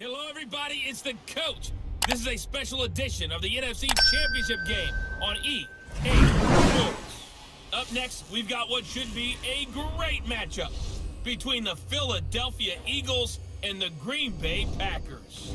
Hello, everybody. It's the coach. This is a special edition of the NFC Championship game on EA Sports. Up next, we've got what should be a great matchup between the Philadelphia Eagles and the Green Bay Packers.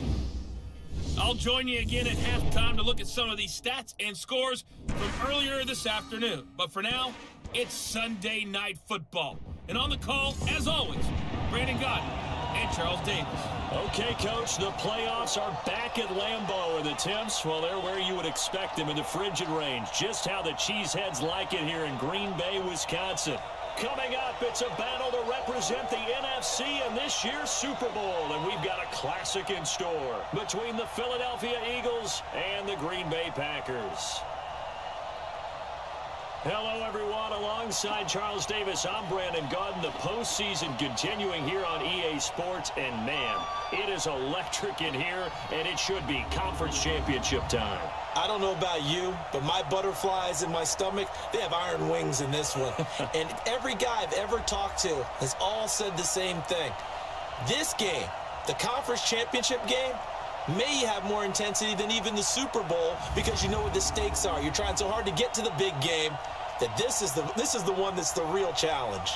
I'll join you again at halftime to look at some of these stats and scores from earlier this afternoon. But for now, it's Sunday Night Football. And on the call, as always, Brandon Godden and Charles Davis. Okay, Coach, the playoffs are back at Lambeau, and the temps, well, they're where you would expect them in the frigid range. Just how the Cheeseheads like it here in Green Bay, Wisconsin. Coming up, it's a battle to represent the NFC in this year's Super Bowl, and we've got a classic in store between the Philadelphia Eagles and the Green Bay Packers. Hello, everyone. Alongside Charles Davis, I'm Brandon Godden. The postseason continuing here on EA Sports, and man, it is electric in here, and it should be conference championship time. I don't know about you, but my butterflies in my stomach, they have iron wings in this one. And every guy I've ever talked to has all said the same thing. This game, the conference championship game, may have more intensity than even the Super Bowl because you know what the stakes are. You're trying so hard to get to the big game that this is the one that's the real challenge.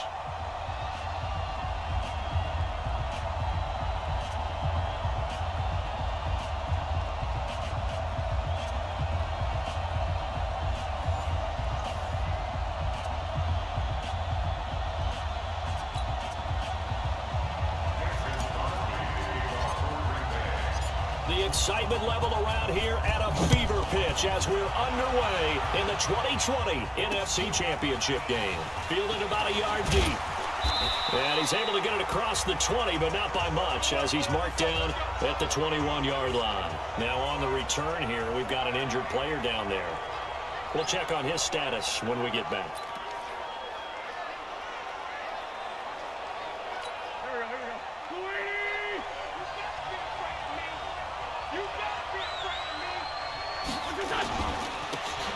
The excitement level around here at a fever pitch as we're underway in the 2020 NFC Championship game. Fielded about a yard deep. And he's able to get it across the 20, but not by much, as he's marked down at the 21-yard line. Now on the return here, we've got an injured player down there. We'll check on his status when we get back.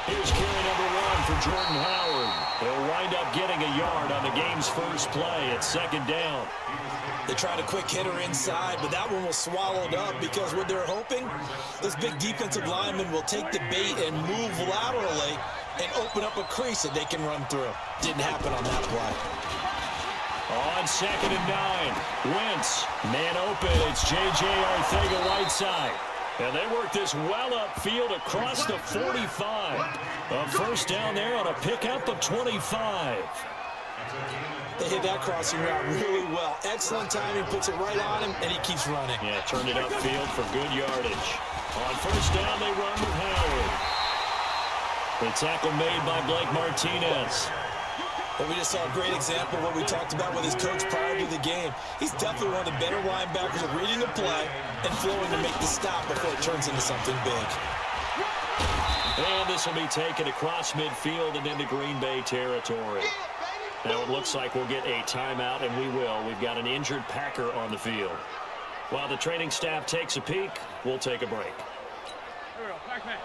Here's carry number 1 for Jordan Howard. He'll wind up getting a yard on the game's first play at second down. They tried a quick hitter inside, but that one was swallowed up because what they're hoping, this big defensive lineman will take the bait and move laterally and open up a crease that they can run through. Didn't happen on that play. On 2nd and 9, Wentz, man open, it's J.J. Arcega-Whiteside. And they work this well upfield across the 45. A first down there on a pickup of 25. They hit that crossing route really well. Excellent timing, puts it right on him, and he keeps running. Yeah, turned it upfield for good yardage. On first down, they run with Howard. The tackle made by Blake Martinez. But we just saw a great example of what we talked about with his coach prior to the game. He's definitely one of the better linebackers at reading the play and flowing to make the stop before it turns into something big. And this will be taken across midfield and into Green Bay territory. Now it looks like we'll get a timeout, and we will. We've got an injured Packer on the field. While the training staff takes a peek, we'll take a break. Here we go, Pac-Man.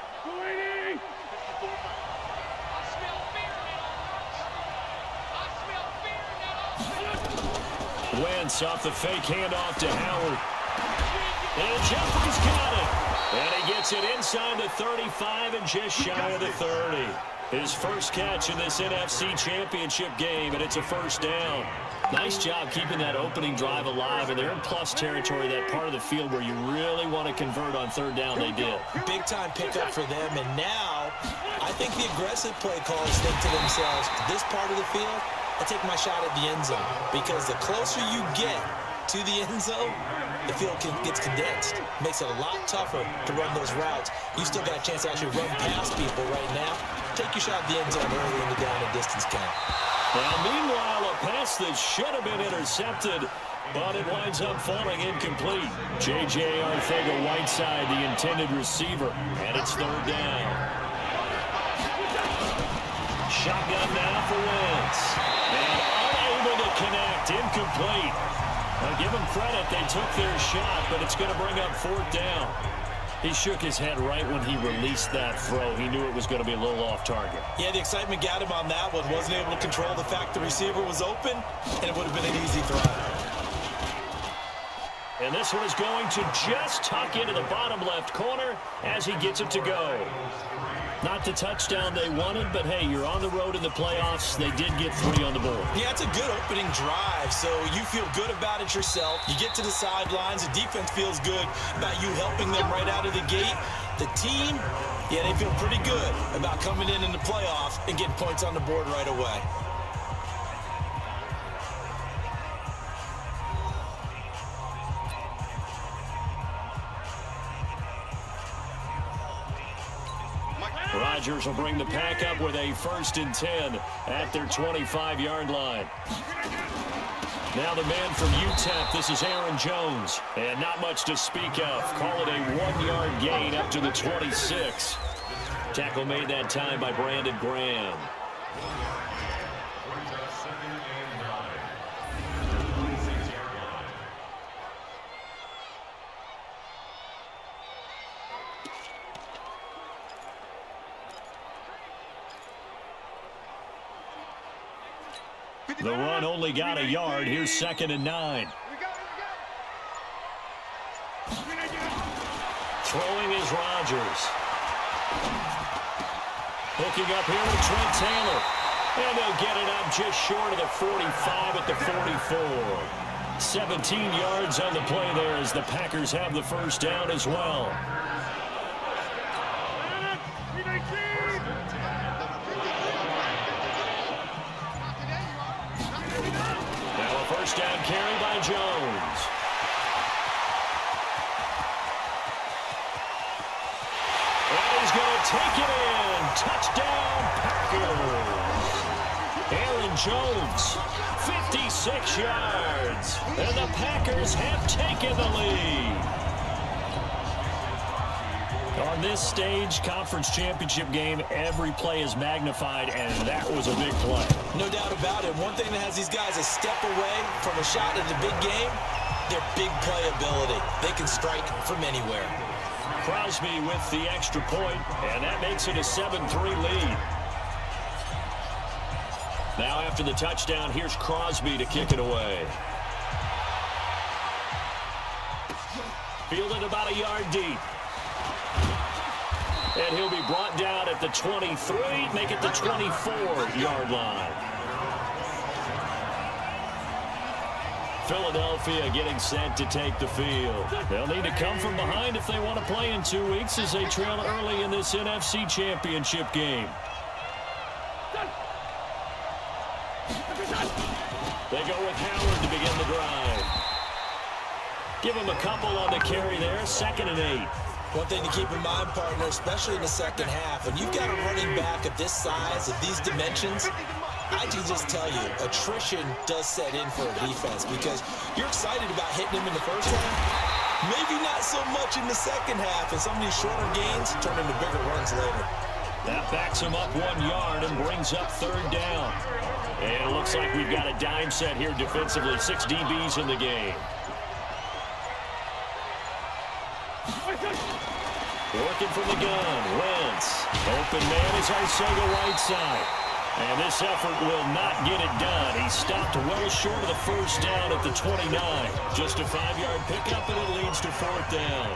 Wentz off the fake handoff to Howard. And Jeffrey's got it. And he gets it inside the 35 and just shy of the 30. His first catch in this NFC Championship game, and it's a first down. Nice job keeping that opening drive alive, and they're in plus territory, that part of the field where you really want to convert on third down. They did. Big-time pickup for them, and now I think the aggressive play callers think to themselves, this part of the field, I take my shot at the end zone, because the closer you get to the end zone, the field gets condensed. Makes it a lot tougher to run those routes. You still got a chance to actually run past people right now. Take your shot at the end zone early in the down and distance count. Now, meanwhile, a pass that should have been intercepted, but it winds up falling incomplete. J.J. Arcega-Whiteside, the intended receiver, and it's third down. Shotgun now for Wentz. And unable to connect, incomplete. Now, give them credit, they took their shot, but it's going to bring up fourth down. He shook his head right when he released that throw. He knew it was going to be a little off target. Yeah, the excitement got him on that one. Wasn't able to control the fact the receiver was open, and it would have been an easy throw. And this one is going to just tuck into the bottom left corner as he gets it to go. Not the touchdown they wanted, but hey, you're on the road in the playoffs. They did get 3 on the board. Yeah, it's a good opening drive, so you feel good about it yourself. You get to the sidelines. The defense feels good about you helping them right out of the gate. The team, yeah, they feel pretty good about coming in the playoffs and getting points on the board right away. Rodgers will bring the pack up with a 1st and 10 at their 25-yard line. Now the man from UTEP, this is Aaron Jones. And not much to speak of. Call it a 1-yard gain up to the 26. Tackle made that time by Brandon Graham. The run only got a yard. Here's 2nd and 9. Throwing is Rodgers. Hooking up here with Trent Taylor. And they'll get it up just short of the 45 at the 44. 17 yards on the play there as the Packers have the 1st down as well. First down carry by Jones. And he's going to take it in. Touchdown, Packers. Aaron Jones, 56 yards. And the Packers have taken the lead. On this stage, conference championship game, every play is magnified, and that was a big play. No doubt about it. One thing that has these guys a step away from a shot at the big game, their big playability. They can strike from anywhere. Crosby with the extra point, and that makes it a 7-3 lead. Now after the touchdown, here's Crosby to kick it away. Fielded about a yard deep. And he'll be brought down at the 23, make it the 24-yard line. Philadelphia getting set to take the field. They'll need to come from behind if they want to play in 2 weeks as they trail early in this NFC Championship game. They go with Howard to begin the drive. Give him a couple on the carry there, 2nd and 8. One thing to keep in mind, partner, especially in the second half, when you've got a running back of this size, of these dimensions, I can just tell you, attrition does set in for a defense because you're excited about hitting him in the first half, maybe not so much in the second half, and some of these shorter gains turn into bigger runs later. That backs him up 1 yard and brings up 3rd down. And it looks like we've got a dime set here defensively, 6 DBs in the game. Working from the gun, Wentz. Open man is Arcega right side. And this effort will not get it done. He stopped well short of the 1st down at the 29. Just a 5-yard pickup, and it leads to 4th down.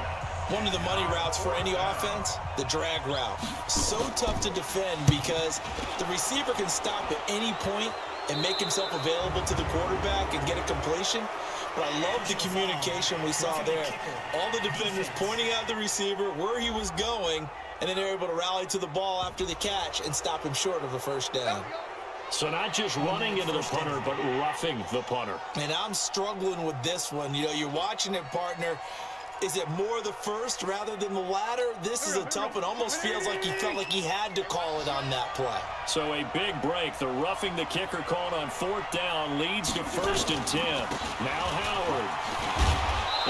One of the money routes for any offense, the drag route. So tough to defend because the receiver can stop at any point and make himself available to the quarterback and get a completion. But I love the communication we saw there. All the defenders pointing out the receiver, where he was going, and then they're able to rally to the ball after the catch and stop him short of a 1st down. So not just running into the punter, but roughing the punter. And I'm struggling with this one. You know, you're watching it, partner. Is it more the first rather than the latter? This is a tough one. Almost feels like he felt like he had to call it on that play. So a big break. The roughing the kicker called on 4th down leads to 1st and 10. Now Howard.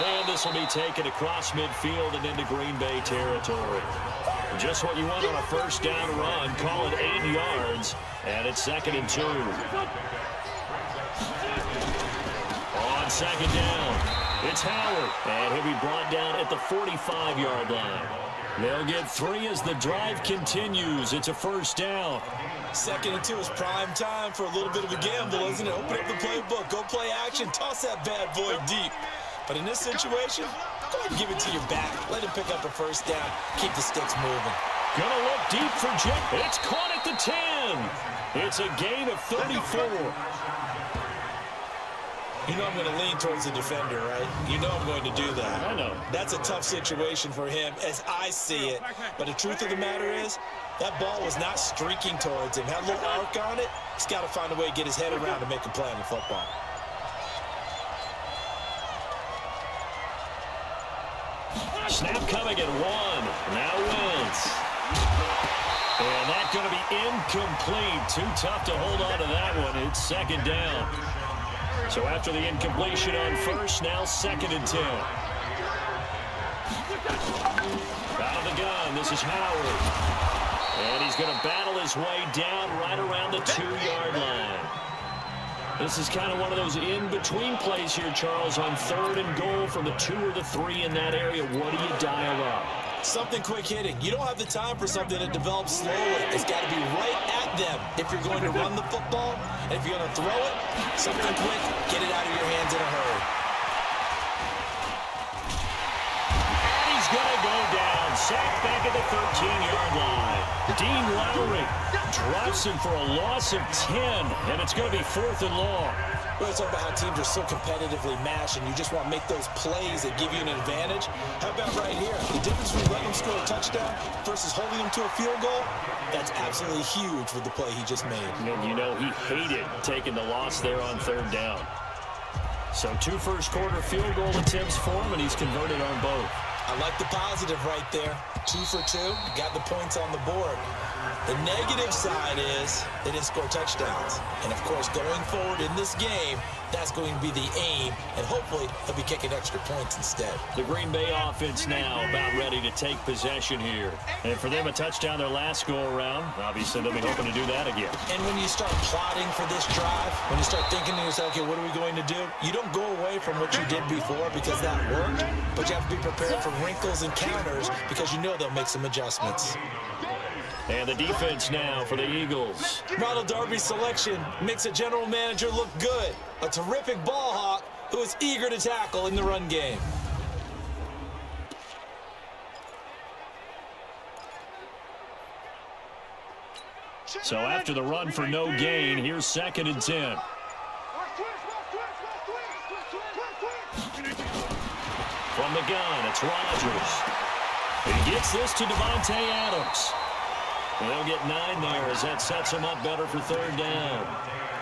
And this will be taken across midfield and into Green Bay territory. Just what you want on a 1st down run. Call it 8 yards. And it's 2nd and 2. On 2nd down. It's Howard, and he'll be brought down at the 45-yard line. They'll get 3 as the drive continues. It's a 1st down. 2nd and 2 is prime time for a little bit of a gamble, isn't it? Open up the playbook, go play action, toss that bad boy deep. But in this situation, go ahead and give it to your back. Let him pick up a first down. Keep the sticks moving. Gonna look deep for Jet. It's caught at the 10. It's a gain of 34. You know I'm going to lean towards the defender, right? You know I'm going to do that. I know. That's a tough situation for him as I see it. But the truth of the matter is, that ball was not streaking towards him. Had a little arc on it. He's got to find a way to get his head around to make a play on the football. Snap coming at 1. Now wins. And that's going to be incomplete. Too tough to hold on to that one. It's second down. So after the incompletion on first, now 2nd and 10. Out of the gun, this is Howard. And he's going to battle his way down right around the 2-yard line. This is kind of one of those in-between plays here, Charles, on 3rd and goal from the 2 or the 3 in that area. What do you dial up? Something quick hitting. You don't have the time for something that develops slowly. It's got to be right at them if you're going to run the football. And if you're going to throw it, something quick, get it out of your hands in a hurry. And he's going to go down. Sacked back at the 13-yard line. Dean Lowry drops him for a loss of 10. And it's going to be 4th and long. We're talking about how teams are so competitively matched and you just want to make those plays that give you an advantage. How about right here? The difference between letting them score a touchdown versus holding them to a field goal, that's absolutely huge with the play he just made. And you know he hated taking the loss there on 3rd down. So 2 first-quarter field goal attempts for him, and he's converted on both. I like the positive right there. 2 for 2, got the points on the board. The negative side is they didn't score touchdowns. And, of course, going forward in this game, that's going to be the aim. And hopefully they'll be kicking extra points instead. The Green Bay offense now about ready to take possession here. And for them, a touchdown their last go-around. Obviously, they'll be hoping to do that again. And when you start plotting for this drive, when you start thinking to yourself, okay, what are we going to do? You don't go away from what you did before because that worked. But you have to be prepared for wrinkles and counters because you know they'll make some adjustments. And the defense now for the Eagles. Ronald Darby's selection makes a general manager look good. A terrific ball hawk who is eager to tackle in the run game. So after the run for no gain, here's 2nd and 10. From the gun, it's Rodgers. He gets this to Devontae Adams. They'll get 9 there as that sets him up better for 3rd down.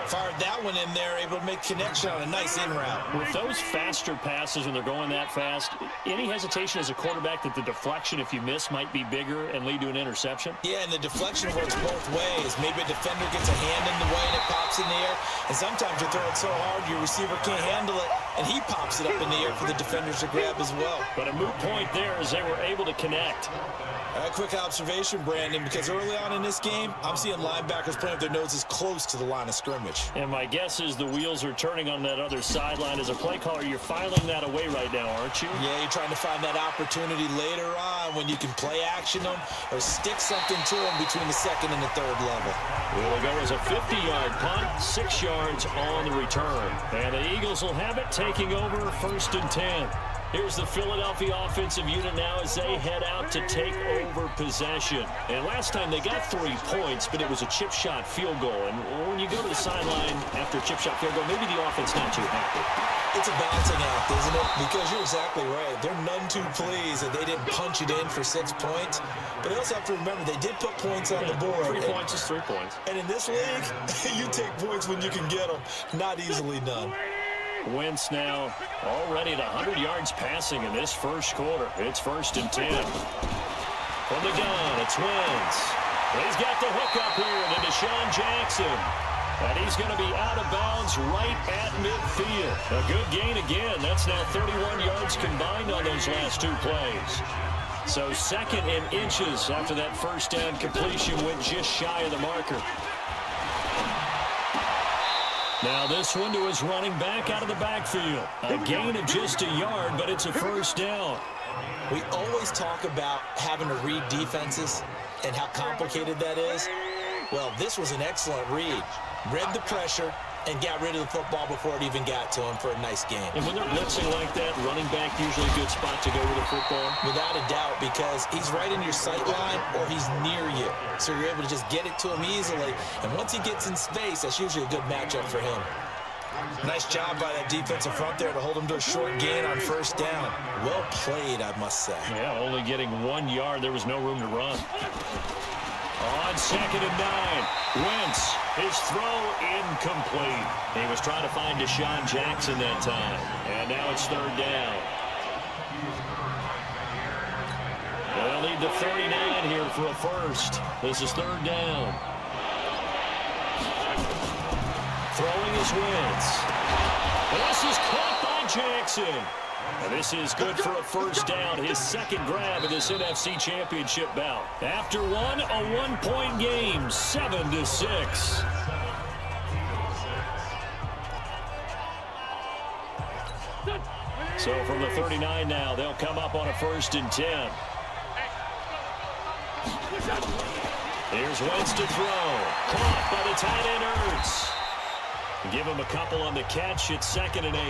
Fired that one in there, able to make connection on a nice in route. With those faster passes when they're going that fast, any hesitation as a quarterback that the deflection, if you miss, might be bigger and lead to an interception? Yeah, and the deflection works both ways. Maybe a defender gets a hand in the way and it pops in the air. And sometimes you throw it so hard your receiver can't handle it, and he pops it up in the air for the defenders to grab as well. But a moot point there as they were able to connect. A quick observation, Brandon, because early on in this game, I'm seeing linebackers playing with their noses close to the line of scrimmage. And my guess is the wheels are turning on that other sideline. As a play caller, you're filing that away right now, aren't you? Yeah, you're trying to find that opportunity later on when you can play action them or stick something to them between the 2nd and the 3rd level. It'll go as a 50-yard punt, 6 yards on the return. And the Eagles will have it, taking over 1st and 10. Here's the Philadelphia offensive unit now as they head out to take over possession. And last time they got 3 points, but it was a chip shot field goal. And when you go to the sideline after a chip shot field goal, maybe the offense not too happy. It's a balancing act, isn't it? Because you're exactly right. They're none too pleased that they didn't punch it in for 6 points. But they also have to remember they did put points on the board. 3 points is 3 points. And in this league, you take points when you can get them. Not easily done. Wentz now already at 100 yards passing in this first quarter. It's 1st and 10. From the gun, it's Wentz. He's got the hook up here to Deshaun Jackson. And he's going to be out of bounds right at midfield. A good gain again. That's now 31 yards combined on those last 2 plays. So 2nd and inches after that first down completion went just shy of the marker. Now this one to his running back out of the backfield. A gain of just a yard, but it's a 1st down. We always talk about having to read defenses and how complicated that is. Well, this was an excellent read. Read the pressure, and got rid of the football before it even got to him for a nice game. And when they're blitzing like that, running back usually a good spot to go with the football. Without a doubt, because he's right in your sight line or he's near you. So you're able to just get it to him easily. And once he gets in space, that's usually a good matchup for him. Nice job by that defensive front there to hold him to a short gain on first down. Well played, I must say. Yeah, only getting 1 yard. There was no room to run. On 2nd and 9, Wentz, his throw incomplete. He was trying to find Deshaun Jackson that time. And now it's 3rd down. They'll need the 39 here for a first. This is 3rd down. Throwing is Wentz. This is caught by Jackson. And this is good for a first down, his 2nd grab of this NFC Championship bout. After one, a 1-point game, 7-6. So from the 39 now, they'll come up on a 1st and 10. Here's Wentz to throw. Caught by the tight end Ertz. Give him a couple on the catch. It's 2nd and 8.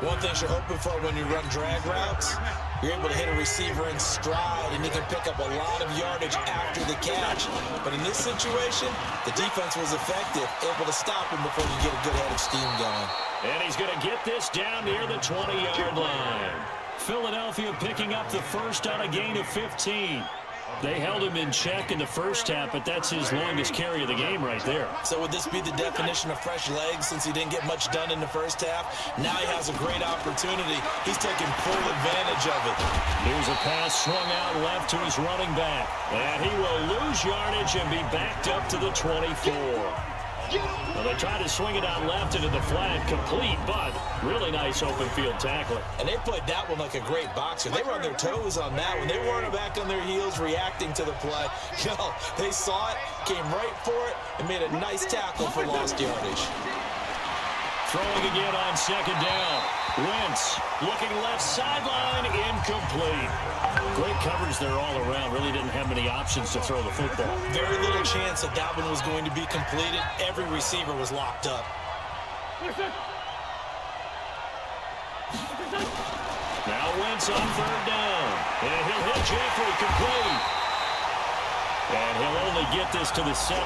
One thing you're hoping for when you run drag routes, you're able to hit a receiver in stride, and he can pick up a lot of yardage after the catch. But in this situation, the defense was effective, able to stop him before you get a good head of steam going. And he's going to get this down near the 20-yard line. Philadelphia picking up the first on a gain of 15. They held him in check in the first half, but that's his longest carry of the game right there. So would this be the definition of fresh legs since he didn't get much done in the first half? Now he has a great opportunity. He's taking full advantage of it. Here's a pass swung out left to his running back. And he will lose yardage and be backed up to the 24. Well, they tried to swing it out left into the flat, complete, but really nice open field tackling. And they played that one like a great boxer. They were on their toes on that one. They weren't back on their heels reacting to the play. No, they saw it, came right for it, and made a nice tackle for lost yardage. Throwing again on 2nd down. Wentz looking left sideline, incomplete. Great coverage there all around. Really didn't have many options to throw the football. Very little chance that that one was going to be completed. Every receiver was locked up. Now Wentz on 3rd down. And he'll hit Jeffrey complete. And he'll only get this to the 17,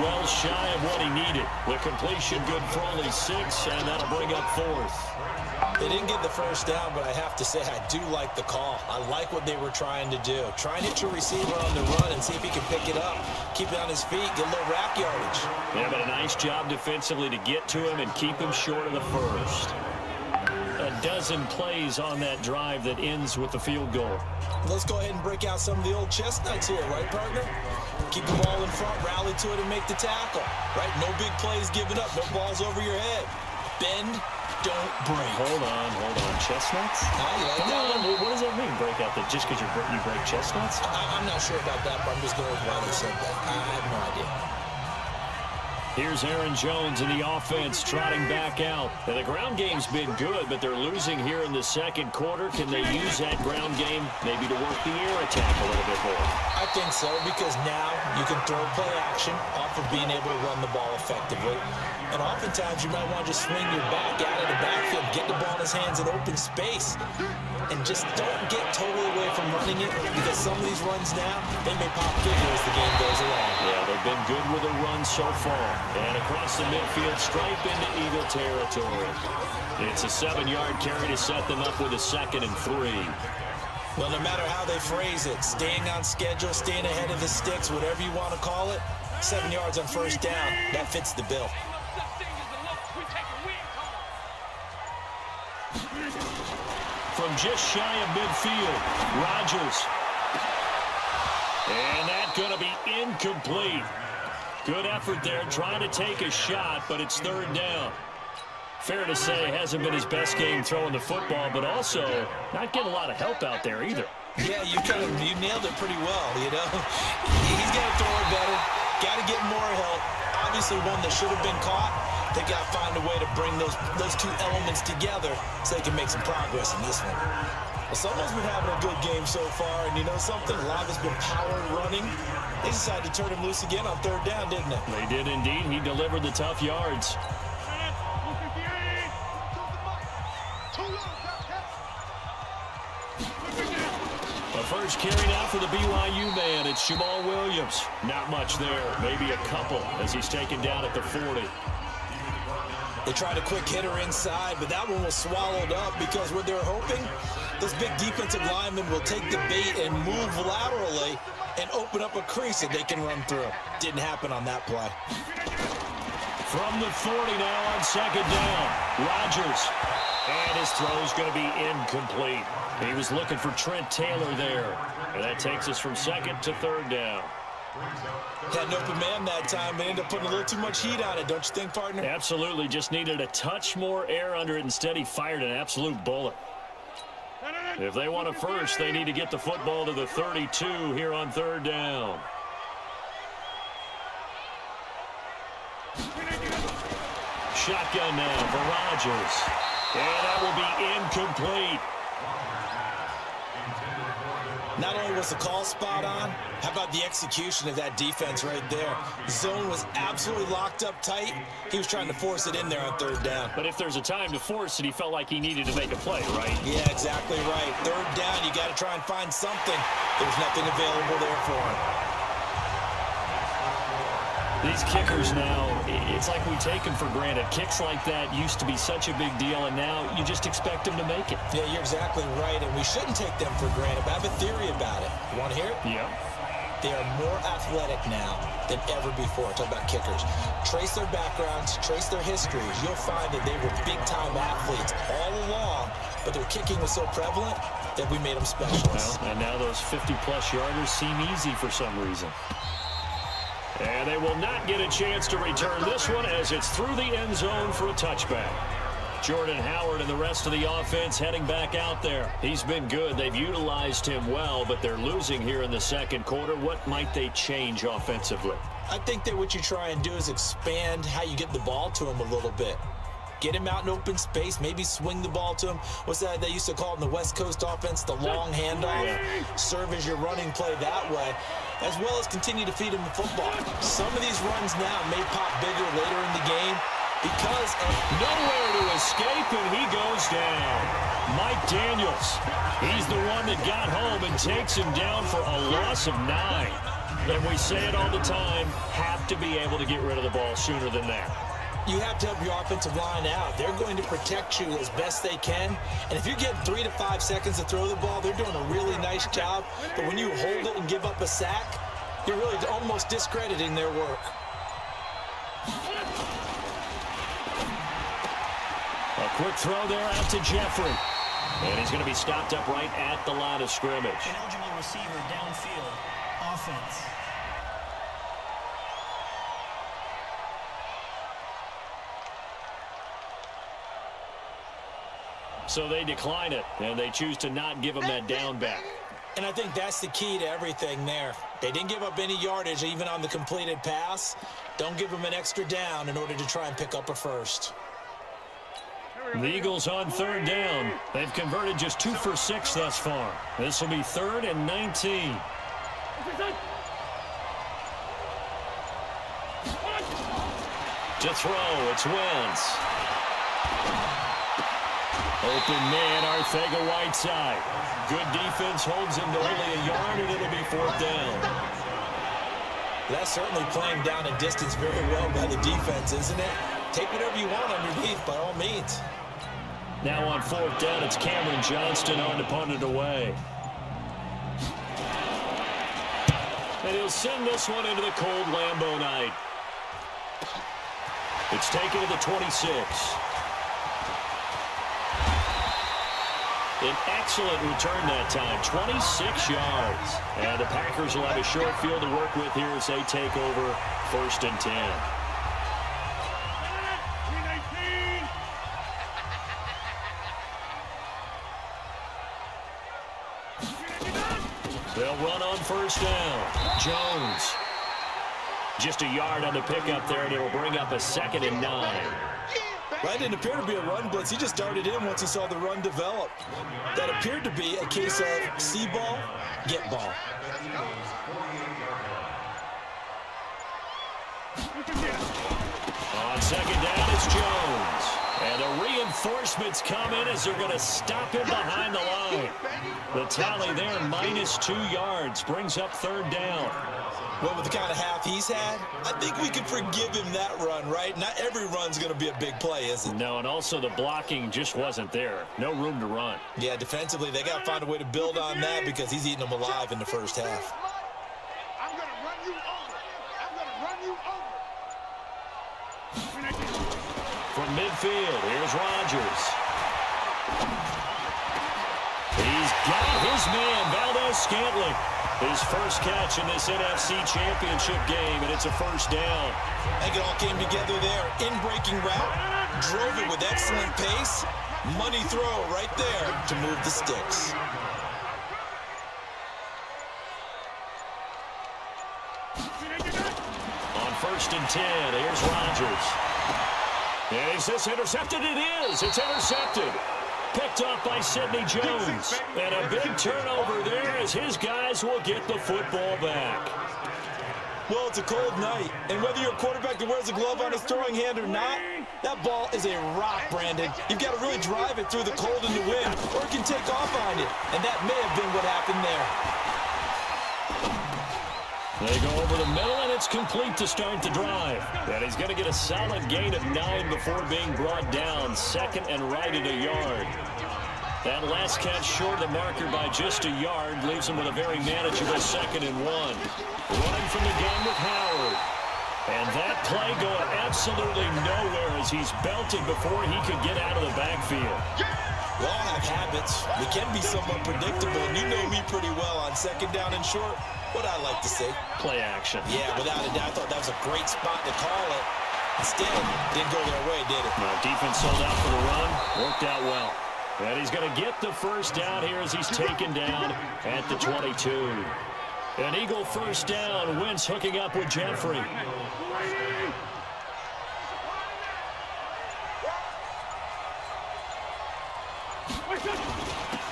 well shy of what he needed. The completion good for only 6, and that'll bring up 4th. They didn't get the first down, but I have to say I do like the call. I like what they were trying to do. Try and hit your receiver on the run and see if he can pick it up. Keep it on his feet, get a little rack yardage. Yeah, but a nice job defensively to get to him and keep him short of the first. A dozen plays on that drive that ends with the field goal. Let's go ahead and break out some of the old chestnuts here, right, partner? Keep the ball in front, rally to it, and make the tackle. Right? No big plays given up, no balls over your head. Bend, don't break. Hold on. Chestnuts? You like that one? What does that mean, break out? That just because you break chestnuts? I'm not sure about that, but I'm just going with why they said that. I have no idea. Here's Aaron Jones in the offense trotting back out. And the ground game's been good, but they're losing here in the 2nd quarter. Can they use that ground game maybe to work the air attack a little bit more? I think so, because now you can throw play action off of being able to run the ball effectively. And oftentimes you might want to just swing your back out of the backfield, get the ball in his hands in open space. And just don't get totally away from running it, because some of these runs now, they may pop bigger as the game goes along. Yeah, they've been good with a run so far. And across the midfield, stripe into Eagle territory. It's a 7-yard carry to set them up with a 2nd and 3. Well, no matter how they phrase it, staying on schedule, staying ahead of the sticks, whatever you want to call it, 7 yards on first down, that fits the bill. From just shy of midfield, Rodgers. And that's going to be incomplete. Good effort there, trying to take a shot, but it's 3rd down. Fair to say, hasn't been his best game throwing the football, but also not getting a lot of help out there either. Yeah, you nailed it pretty well, you know. He's got to throw it better, got to get more help. Obviously one that should have been caught. They got to find a way to bring those two elements together so they can make some progress in this one. Well, someone's been having a good game so far, and you know something? A lot has been power running. They decided to turn him loose again on 3rd down, didn't they? They did indeed. He delivered the tough yards. The first carry now for the BYU man. It's Jamal Williams. Not much there. Maybe a couple as he's taken down at the 40. They tried a quick hitter inside, but that one was swallowed up because what they're hoping, those big defensive linemen will take the bait and move laterally and open up a crease that they can run through. Didn't happen on that play. From the 40 now on second down. Rodgers. And his throw's going to be incomplete. He was looking for Trent Taylor there. And that takes us from second to third down. Had an open man that time, but ended up putting a little too much heat on it, don't you think, partner? Absolutely. Just needed a touch more air under it. Instead, he fired an absolute bullet. If they want a first, they need to get the football to the 32 here on third down. Shotgun now for Rodgers. And that will be incomplete. Not only was the call spot on, how about the execution of that defense right there? Zone was absolutely locked up tight. He was trying to force it in there on third down. But if there's a time to force it, he felt like he needed to make a play, right? Yeah, exactly right. Third down, you got to try and find something. There's nothing available there for him. These kickers now, it's like we take them for granted. Kicks like that used to be such a big deal, and now you just expect them to make it. Yeah, you're exactly right, and we shouldn't take them for granted, but I have a theory about it. You want to hear it? Yeah. They are more athletic now than ever before. Talk about kickers. Trace their backgrounds, trace their histories. You'll find that they were big-time athletes all along, but their kicking was so prevalent that we made them specialists. Well, and now those 50-plus yarders seem easy for some reason. And they will not get a chance to return this one as it's through the end zone for a touchback. Jordan Howard and the rest of the offense heading back out there. He's been good. They've utilized him well, but they're losing here in the second quarter. What might they change offensively? I think that what you try and do is expand how you get the ball to him a little bit. Get him out in open space, maybe swing the ball to him. What's that they used to call it in the West Coast offense, the long handoff? Serve as your running play that way, as well as continue to feed him the football. Some of these runs now may pop bigger later in the game because of nowhere to escape, and he goes down. Mike Daniels, he's the one that got home and takes him down for a loss of 9. And we say it all the time, have to be able to get rid of the ball sooner than that. You have to help your offensive line out. They're going to protect you as best they can. And if you're getting 3 to 5 seconds to throw the ball, they're doing a really nice job. But when you hold it and give up a sack, you're really almost discrediting their work. A quick throw there out to Jeffrey. And he's going to be stopped up right at the line of scrimmage. An eligible receiver downfield. Offense. So they decline it, and they choose to not give him that down back. And I think that's the key to everything there. They didn't give up any yardage even on the completed pass. Don't give them an extra down in order to try and pick up a first. The Eagles on third down. They've converted just 2 for 6 thus far. This will be 3rd and 19. To throw, it's Wentz. Open man, Arcega-Whiteside. Good defense holds him to only a yard, and it'll be 4th down. That's certainly playing down a distance very well by the defense, isn't it? Take whatever you want underneath, by all means. Now on 4th down, it's Cameron Johnston on to punt it away. And he'll send this one into the cold Lambeau night. It's taken to the 26. An excellent return that time, 26 yards. And the Packers will have a short field to work with here as they take over 1st and 10. They'll run on 1st down. Jones. Just a yard on the pickup there, and it'll bring up a 2nd and 9. That didn't appear to be a run blitz. He just darted in once he saw the run develop. That appeared to be a case of see ball, get ball. On 2nd down, it's Jones. And a Reinforcements come in as they're going to stop him behind the line. The tally there, -2 yards, brings up 3rd down. Well, with the kind of half he's had, I think we can forgive him that run, right? Not every run's going to be a big play, is it? No, and also the blocking just wasn't there. No room to run. Yeah, defensively, they got to find a way to build on that because he's eating them alive in the first half. I'm going to run you over. I'm going to run you over. From midfield, here's Rodgers. He's got his man, Valdez-Scantling. His first catch in this NFC Championship game, and it's a 1st down. I think it all came together there. In-breaking route, drove it with excellent pace. Money throw right there to move the sticks. On 1st and 10, here's Rodgers. Is this intercepted? It is. It's intercepted. Picked up by Sidney Jones. And a big turnover there as his guys will get the football back. Well, it's a cold night, and whether you're a quarterback that wears a glove on his throwing hand or not, that ball is a rock, Brandon. You've got to really drive it through the cold and the wind, or it can take off on you. And that may have been what happened there. They go over the middle, and it's complete to start the drive. And he's going to get a solid gain of 9 before being brought down. 2nd and right at a yard. That last catch short of the marker by just a yard leaves him with a very manageable 2nd and 1. Running from the game with Howard. And that play going absolutely nowhere as he's belted before he could get out of the backfield. We all have habits. We can be somewhat predictable, and you know me pretty well on 2nd down and short. What I like to say. Play action. Yeah, without a doubt. I thought that was a great spot to call it. Instead, didn't go their way, did it? Well, defense sold out for the run. Worked out well. And he's going to get the 1st down here as he's taken down at the 22. An Eagle 1st down. Wentz hooking up with Jeffrey.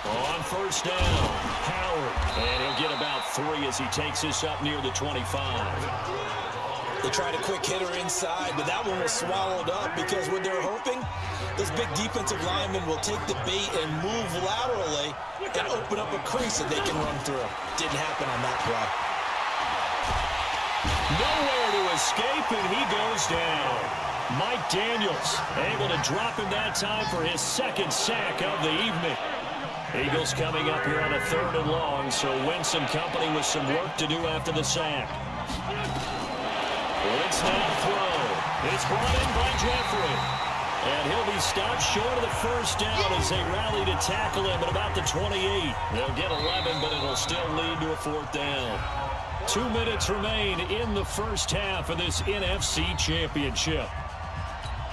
On 1st down, Howard. And he'll get about 3 as he takes this up near the 25. They tried a quick hitter inside, but that one was swallowed up because what they're hoping, those big defensive linemen will take the bait and move laterally and open up a crease that they can run through. Didn't happen on that play. Nowhere to escape, and he goes down. Mike Daniels able to drop him that time for his 2nd sack of the evening. Eagles coming up here on a 3rd and long, so Wentz and company with some work to do after the sack. Wentz now throw. It's brought in by Jeffrey. And he'll be stopped short of the 1st down as they rally to tackle him at about the 28. They'll get 11, but it'll still lead to a 4th down. 2 minutes remain in the first half of this NFC Championship.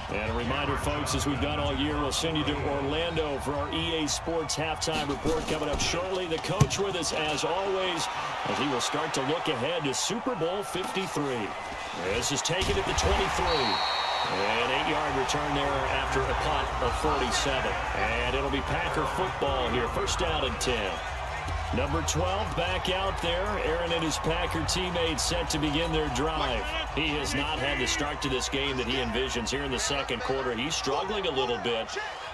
And a reminder, folks, as we've done all year, we'll send you to Orlando for our EA Sports halftime report coming up shortly. The coach with us, as always, as he will start to look ahead to Super Bowl 53. This is taken at the 23. An 8-yard return there after a punt of 47. And it'll be Packer football here. 1st down and 10. Number 12 back out there. Aaron and his Packer teammates set to begin their drive. He has not had the start to this game that he envisions here in the 2nd quarter. He's struggling a little bit.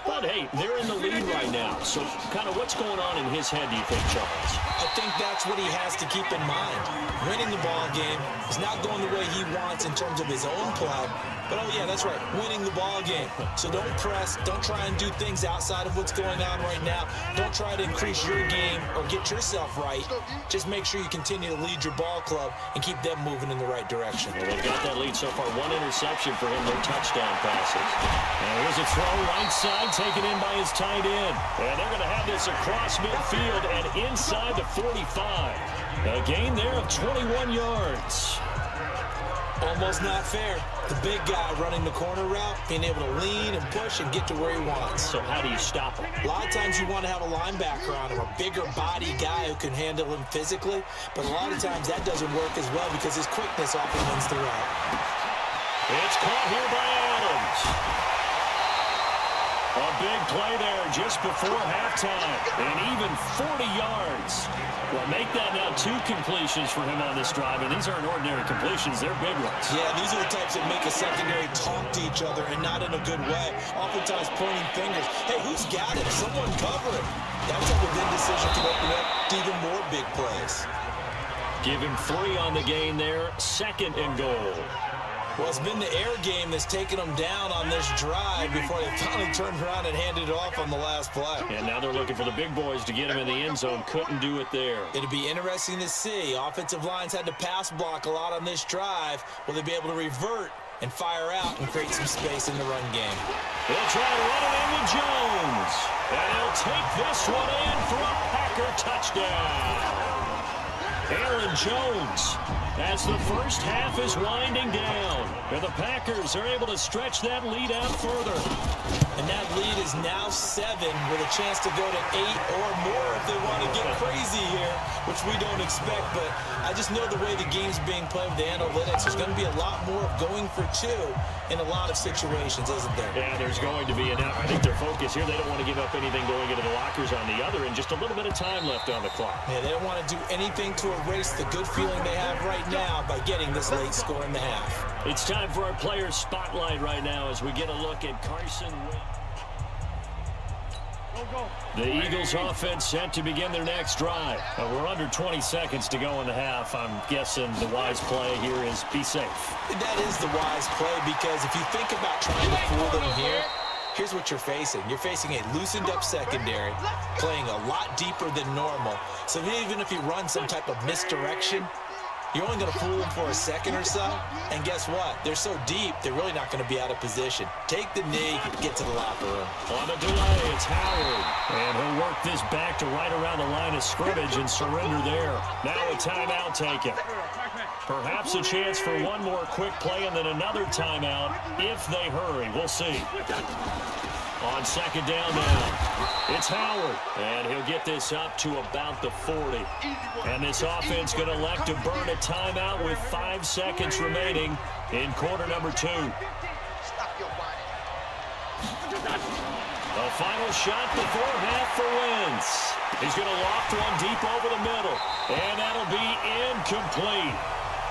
But, hey, they're in the lead right now. So, kind of what's going on in his head, do you think, Charles? I think that's what he has to keep in mind. Winning the ball game is not going the way he wants in terms of his own play. But, oh, yeah, that's right, winning the ball game. So don't press. Don't try and do things outside of what's going on right now. Don't try to increase your game or get yourself right. Just make sure you continue to lead your ball club and keep them moving in the right direction. Well, they've got that lead so far. 1 interception for him, no touchdown passes. And here's a throw right side, taken in by his tight end. And they're going to have this across midfield and inside the 45. A gain there of 21 yards. Almost not fair. The big guy running the corner route, being able to lean and push and get to where he wants. So how do you stop him? A lot of times you want to have a linebacker on him, a bigger body guy who can handle him physically. But a lot of times that doesn't work as well because his quickness often wins the route. It's caught here by Adams. A big play there just before halftime, and even 40 yards. Well, make that now 2 completions for him on this drive, and these aren't ordinary completions. They're big ones. Yeah, these are the types that make a secondary talk to each other, and not in a good way. Oftentimes pointing fingers. Hey, who's got it? Someone cover it. That type of indecision can open up to even more big plays. Give him 3 on the gain there. 2nd and goal. Well, it's been the air game that's taken them down on this drive before they finally turned around and handed it off on the last play. And now they're looking for the big boys to get him in the end zone. Couldn't do it there. It'll be interesting to see. Offensive lines had to pass block a lot on this drive. Will they be able to revert and fire out and create some space in the run game? They'll try to run it in with Jones. And he'll take this one in for a Packer touchdown. Aaron Jones, as the first half is winding down, and the Packers are able to stretch that lead out further. And that lead is now 7 with a chance to go to 8 or more if they want to get crazy here, which we don't expect. But I just know the way the game's being played with the analytics, there's going to be a lot more of going for 2 in a lot of situations, isn't there? Yeah, there's going to be. And I think their focus here, they don't want to give up anything going into the lockers on the other, and just a little bit of time left on the clock. Yeah, they don't want to do anything to erase the good feeling they have right now by getting this late score in the half. It's time for our player spotlight right now as we get a look at Carson Wentz. The Eagles offense set to begin their next drive. We're under 20 seconds to go in the half. I'm guessing the wise play here is be safe. That is the wise play, because if you think about trying to fool them here, here's what you're facing. You're facing a loosened up secondary, playing a lot deeper than normal. So even if you run some type of misdirection, you're only going to fool them for a second or so. And guess what? They're so deep, they're really not going to be out of position. Take the knee, get to the locker room. On the delay, it's Howard. And he'll work this back to right around the line of scrimmage and surrender there. Now a timeout taken. Perhaps a chance for one more quick play and then another timeout if they hurry. We'll see. On 2nd down now, it's Howard, and he'll get this up to about the 40. And this offense going to elect to burn a timeout with 5 seconds remaining in quarter number 2. A final shot before half for Wentz. He's going to loft one deep over the middle, and that'll be incomplete.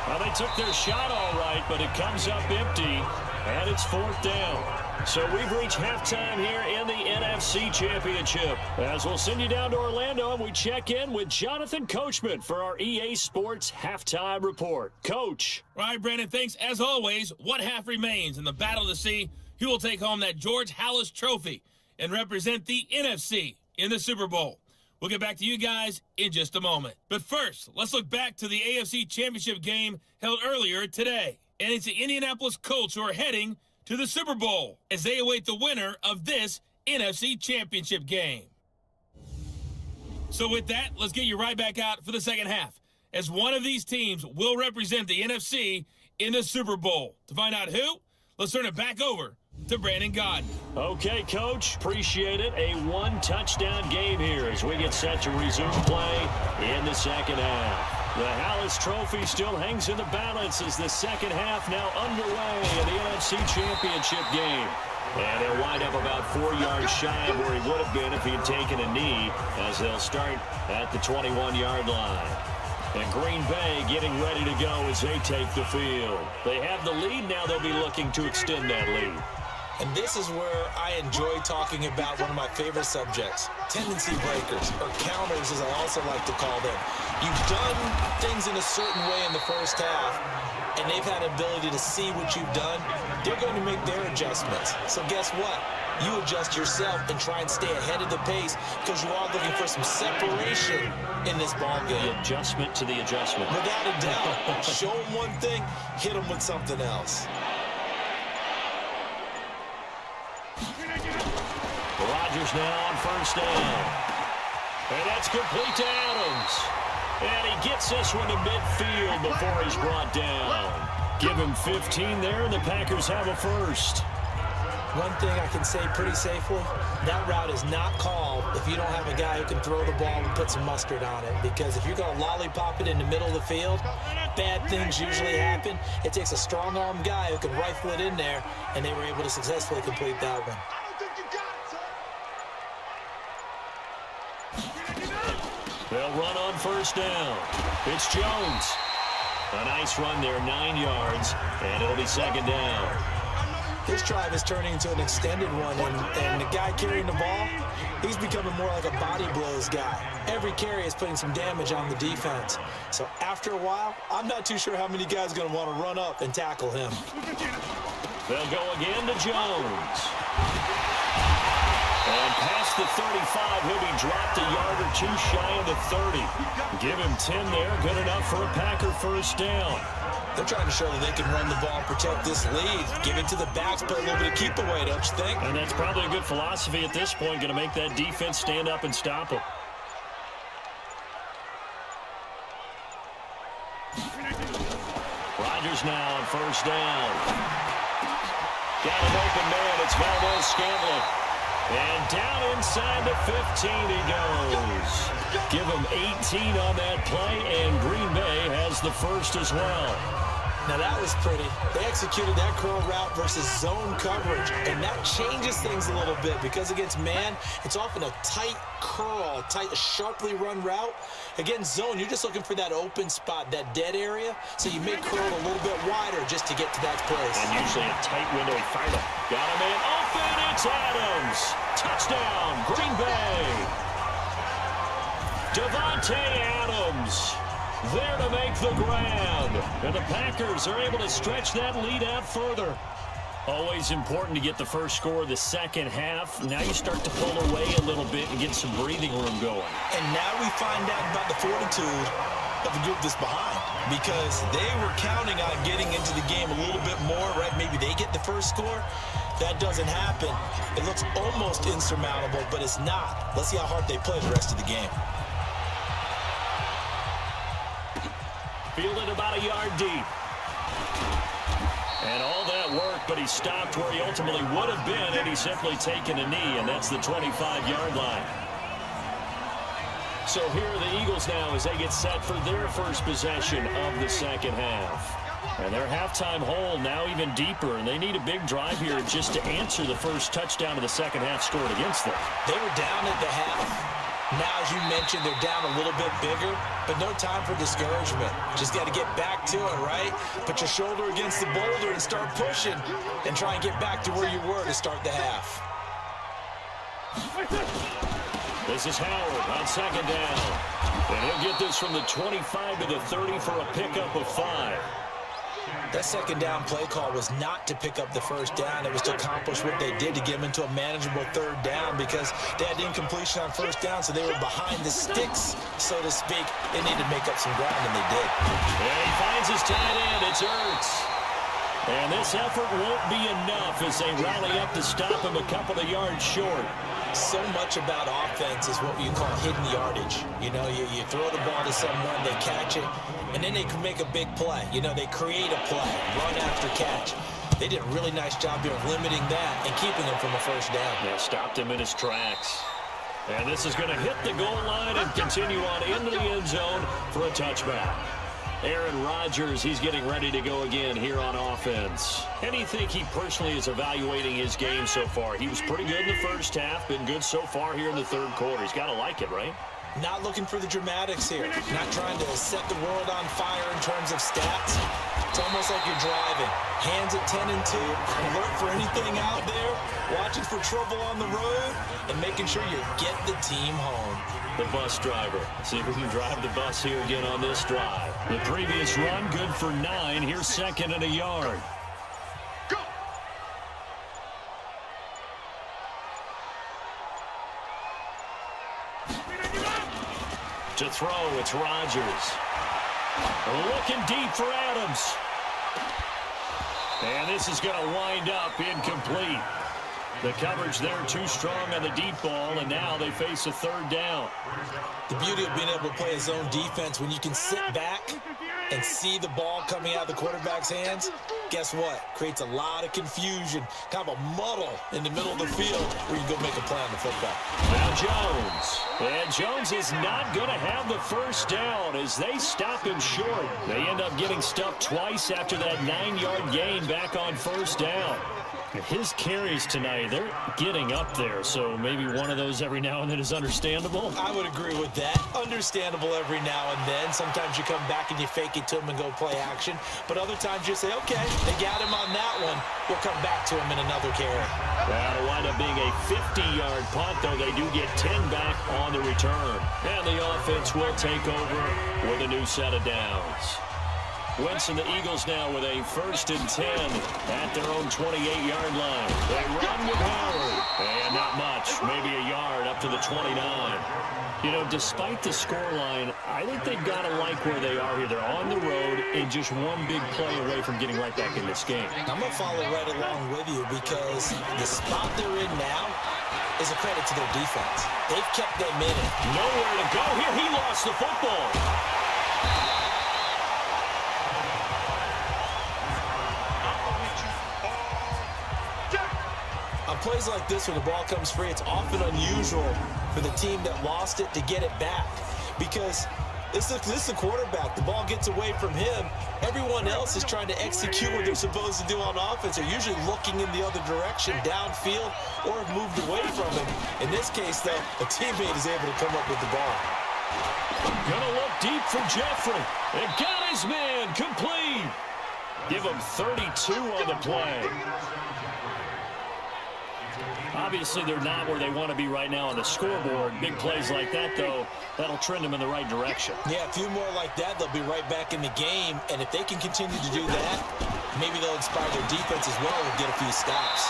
Well, they took their shot all right, but it comes up empty, and it's 4th down. So we've reached halftime here in the NFC Championship. As we'll send you down to Orlando, and we check in with Jonathan Coachman for our EA Sports Halftime Report. Coach. All right, Brandon, thanks. As always, one half remains in the battle to see who will take home that George Halas Trophy and represent the NFC in the Super Bowl. We'll get back to you guys in just a moment. But first, let's look back to the AFC Championship game held earlier today. And it's the Indianapolis Colts who are heading to the Super Bowl as they await the winner of this NFC Championship game. So with that, let's get you right back out for the second half, as one of these teams will represent the NFC in the Super Bowl. To find out who, let's turn it back over to Brandon Gaudin. Okay, Coach. Appreciate it. A 1-touchdown game here as we get set to resume play in the second half. The Halas Trophy still hangs in the balance as the second half now underway in the NFC Championship game. And they'll wind up about 4 yards shy of where he would have been if he had taken a knee, as they'll start at the 21-yard line. And Green Bay getting ready to go as they take the field. They have the lead. Now they'll be looking to extend that lead. And this is where I enjoy talking about one of my favorite subjects, tendency breakers, or counters as I also like to call them. You've done things in a certain way in the first half, and they've had an ability to see what you've done. They're going to make their adjustments. So guess what? You adjust yourself and try and stay ahead of the pace, because you are looking for some separation in this ball game. The adjustment to the adjustment. Without a doubt. Show them one thing, hit them with something else. Rodgers now on first down. And that's complete to Adams. And he gets this one to midfield before he's brought down. Give him 15 there, and the Packers have a first. One thing I can say pretty safely, that route is not called if you don't have a guy who can throw the ball and put some mustard on it. Because if you're going to lollipop it in the middle of the field, bad things usually happen. It takes a strong-arm guy who can rifle it in there, and they were able to successfully complete that one. They'll run on first down. It's Jones. A nice run there, 9 yards, and it'll be second down. This drive is turning into an extended one, and the guy carrying the ball, he's becoming more like a body blows guy. Every carry is putting some damage on the defense. So after a while, I'm not too sure how many guys are going to want to run up and tackle him. They'll go again to Jones. And past the 35, he'll be dropped a yard or two shy of the 30. Give him 10 there, good enough for a Packer first down. They're trying to show that they can run the ball and protect this lead. Give it to the backs, play a little bit of keep away, don't you think? And that's probably a good philosophy at this point, going to make that defense stand up and stop them. Rodgers now on first down. Got an open man, it's Valdez-Scantling. And down inside the 15 he goes. Give him 18 on that play, and Green Bay has the first as well. Now that was pretty. They executed that curl route versus zone coverage, and that changes things a little bit because against man, it's often a tight curl, sharply run route. Against zone, you're just looking for that open spot, that dead area, so you may curl a little bit wider just to get to that place. And usually a tight window, he fired it. Got a man open, it's Adams. Touchdown, Green Bay. Davante Adams there to make the grab. And the Packers are able to stretch that lead out further. Always important to get the first score of the second half. Now you start to pull away a little bit and get some breathing room going. And now we find out about the fortitude of the group that's behind, because they were counting on getting into the game a little bit more, right? Maybe they get the first score. That doesn't happen. It looks almost insurmountable, but it's not. Let's see how hard they play the rest of the game. Fielded about a yard deep. And all that work, but he stopped where he ultimately would have been had he simply taken a knee, and that's the 25-yard line. So here are the Eagles now as they get set for their first possession of the second half. And their halftime hole now even deeper, and they need a big drive here just to answer the first touchdown of the second half scored against them. They were down at the half. Now, as you mentioned, they're down a little bit bigger, but no time for discouragement. Just got to get back to it, right? Put your shoulder against the boulder and start pushing and try and get back to where you were to start the half. This is Howard on second down. And he'll get this from the 25 to the 30 for a pickup of 5. That second down play call was not to pick up the first down. It was to accomplish what they did, to get them into a manageable third down, because they had incompletion on first down, so they were behind the sticks, so to speak. They needed to make up some ground, and they did. And he finds his tight end. It's Ertz. And this effort won't be enough as they rally up to stop him a couple of yards short. So much about offense is what you call hidden yardage. You know, you throw the ball to someone, they catch it, and then they can make a big play. You know, they create a play, run after catch. They did a really nice job here of limiting that and keeping him from a first down. Yeah, stopped him in his tracks. And this is going to hit the goal line and continue on into the end zone for a touchback. Aaron Rodgers, he's getting ready to go again here on offense. And you think he personally is evaluating his game so far? He was pretty good in the first half, been good so far here in the third quarter. He's got to like it, right? Not looking for the dramatics here. Not trying to set the world on fire in terms of stats. It's almost like you're driving. Hands at 10 and 2. Alert for anything out there. Watching for trouble on the road. And making sure you get the team home. The bus driver. See if we can drive the bus here again on this drive. The previous run, good for 9. Here's second and a yard. Go! To throw, it's Rodgers. Looking deep for Adams. And this is going to wind up incomplete. The coverage there too strong on the deep ball, and now they face a third down. The beauty of being able to play a zone defense, when you can sit back and see the ball coming out of the quarterback's hands, guess what? Creates a lot of confusion, kind of a muddle in the middle of the field where you can go make a play on the football. Now Jones. And Jones is not going to have the first down as they stop him short. They end up getting stuffed twice after that 9-yard gain back on first down. His carries tonight, they're getting up there, so maybe one of those every now and then is understandable. I would agree with that. Understandable every now and then. Sometimes you come back and you fake it to him and go play action. But other times you say, okay, they got him on that one. We'll come back to him in another carry. That'll wind up being a 50-yard punt, though they do get 10 back on the return. And the offense will take over with a new set of downs. Wentz and the Eagles now with a 1st and 10 at their own 28-yard line. They run with Howard. And not much, maybe a yard up to the 29. You know, despite the scoreline, I think they've got to like where they are here. They're on the road and just one big play away from getting right back in this game. I'm going to follow right along with you because the spot they're in now is a credit to their defense. They've kept them in it. Nowhere to go here. He lost the football. On plays like this where the ball comes free, it's often unusual for the team that lost it to get it back because this is the quarterback. The ball gets away from him. Everyone else is trying to execute what they're supposed to do on offense. They're usually looking in the other direction, downfield, or have moved away from him. In this case, though, a teammate is able to come up with the ball. Gonna look deep for Jeffrey. And got his man complete. Give him 32 on the play. Obviously, they're not where they want to be right now on the scoreboard. Big plays like that, though, that'll trend them in the right direction. Yeah, a few more like that, they'll be right back in the game. And if they can continue to do that, maybe they'll inspire their defense as well and get a few stops.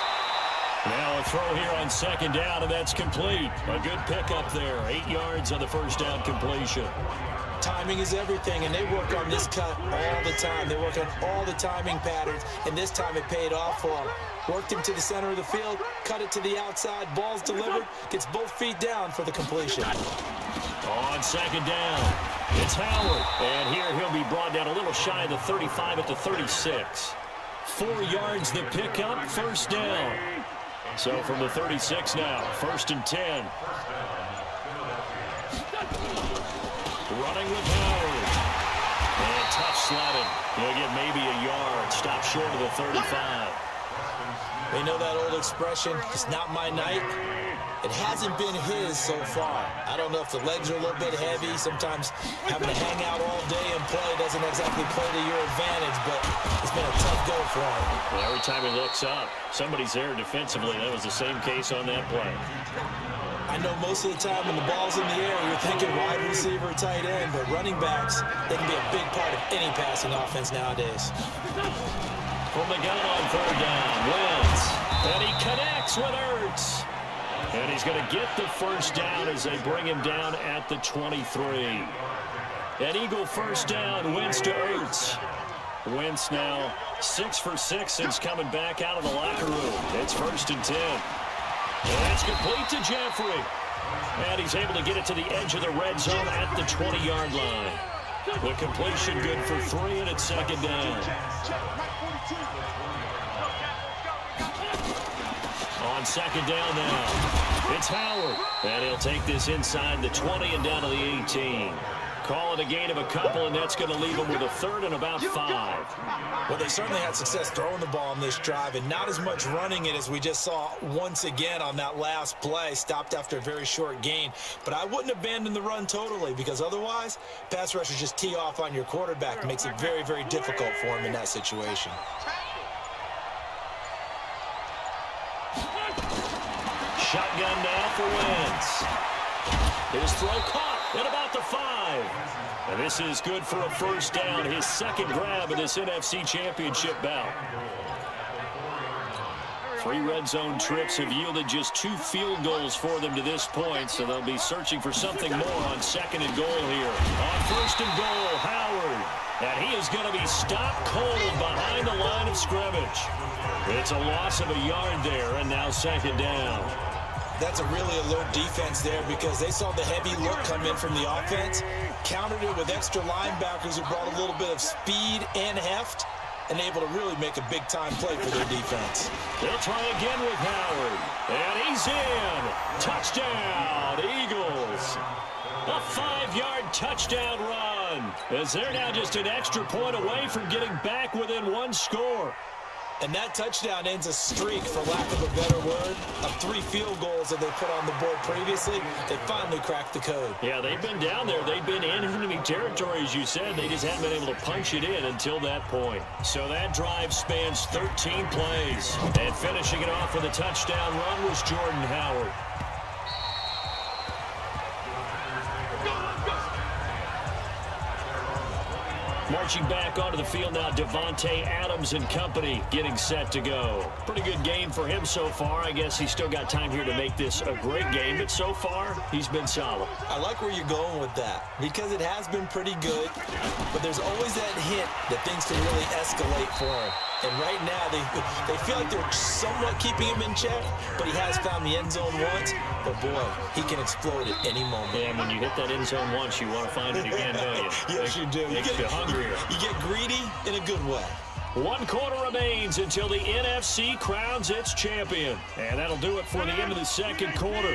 Now a throw here on 2nd down, and that's complete. A good pickup there. 8 yards on the 1st down completion. Timing is everything, and they work on this cut all the time. They work on all the timing patterns, and this time it paid off for them. Worked him to the center of the field, cut it to the outside, ball's delivered, gets both feet down for the completion. On 2nd down, it's Howard. And here he'll be brought down a little shy of the 35 at the 36. 4 yards the pickup, 1st down. So from the 36 now, 1st and 10. Running with Howard. And tough sledding. He'll get maybe a yard. Stop short of the 35. They know that old expression, it's not my night. It hasn't been his so far. I don't know if the legs are a little bit heavy. Sometimes having to hang out all day and play doesn't exactly play to your advantage, but it's been a tough go for him. Well, every time he looks up, somebody's there defensively. That was the same case on that play. I know most of the time when the ball's in the air, you're thinking wide receiver, tight end, but running backs, they can be a big part of any passing offense nowadays. From the gun on 3rd down, Wentz. And he connects with Ertz. And he's going to get the 1st down as they bring him down at the 23. An Eagle 1st down, Wentz to Ertz. Wentz now 6 for 6 since coming back out of the locker room. It's 1st and 10. And that's complete to Jeffrey. And he's able to get it to the edge of the red zone at the 20-yard line. The completion good for 3, and it's 2nd down. On 2nd down now, it's Howard. And he'll take this inside the 20 and down to the 18. Call it a gain of a couple, and that's going to leave them with a 3rd and about 5. Well, they certainly had success throwing the ball on this drive, and not as much running it as we just saw once again on that last play. Stopped after a very short gain. But I wouldn't abandon the run totally, because otherwise, pass rushers just tee off on your quarterback. It makes it very, very difficult for him in that situation. Shotgun now for Wentz. His throw caught at about the 5. And this is good for a 1st down, his 2nd grab of this NFC Championship bout. 3 red zone trips have yielded just 2 field goals for them to this point, so they'll be searching for something more on 2nd and goal here. On 1st and goal, Howard. And he is going to be stopped cold behind the line of scrimmage. It's a loss of a yard there, and now 2nd down. That's a really alert defense there because they saw the heavy look come in from the offense, countered it with extra linebackers who brought a little bit of speed and heft, and able to really make a big-time play for their defense. They'll try again with Howard, and he's in. Touchdown, Eagles. A 5-yard touchdown run, as they're now just an extra point away from getting back within 1 score. And that touchdown ends a streak, for lack of a better word, of 3 field goals that they put on the board previously. They finally cracked the code. Yeah, they've been down there. They've been in enemy territory, as you said. They just haven't been able to punch it in until that point. So that drive spans 13 plays. And finishing it off with a touchdown run was Jordan Howard. Marching back onto the field now, Devontae Adams and company getting set to go. Pretty good game for him so far. I guess he's still got time here to make this a great game, but so far, he's been solid. I like where you're going with that, because it has been pretty good, but there's always that hint that things can really escalate for him. And right now, they feel like they're somewhat keeping him in check, but he has found the end zone once. But, boy, he can explode at any moment. Yeah, when you hit that end zone once, you want to find it again, don't you? Yes, you do. Makes you hungrier. You get greedy in a good way. 1 quarter remains until the NFC crowns its champion. And that'll do it for the end of the second quarter.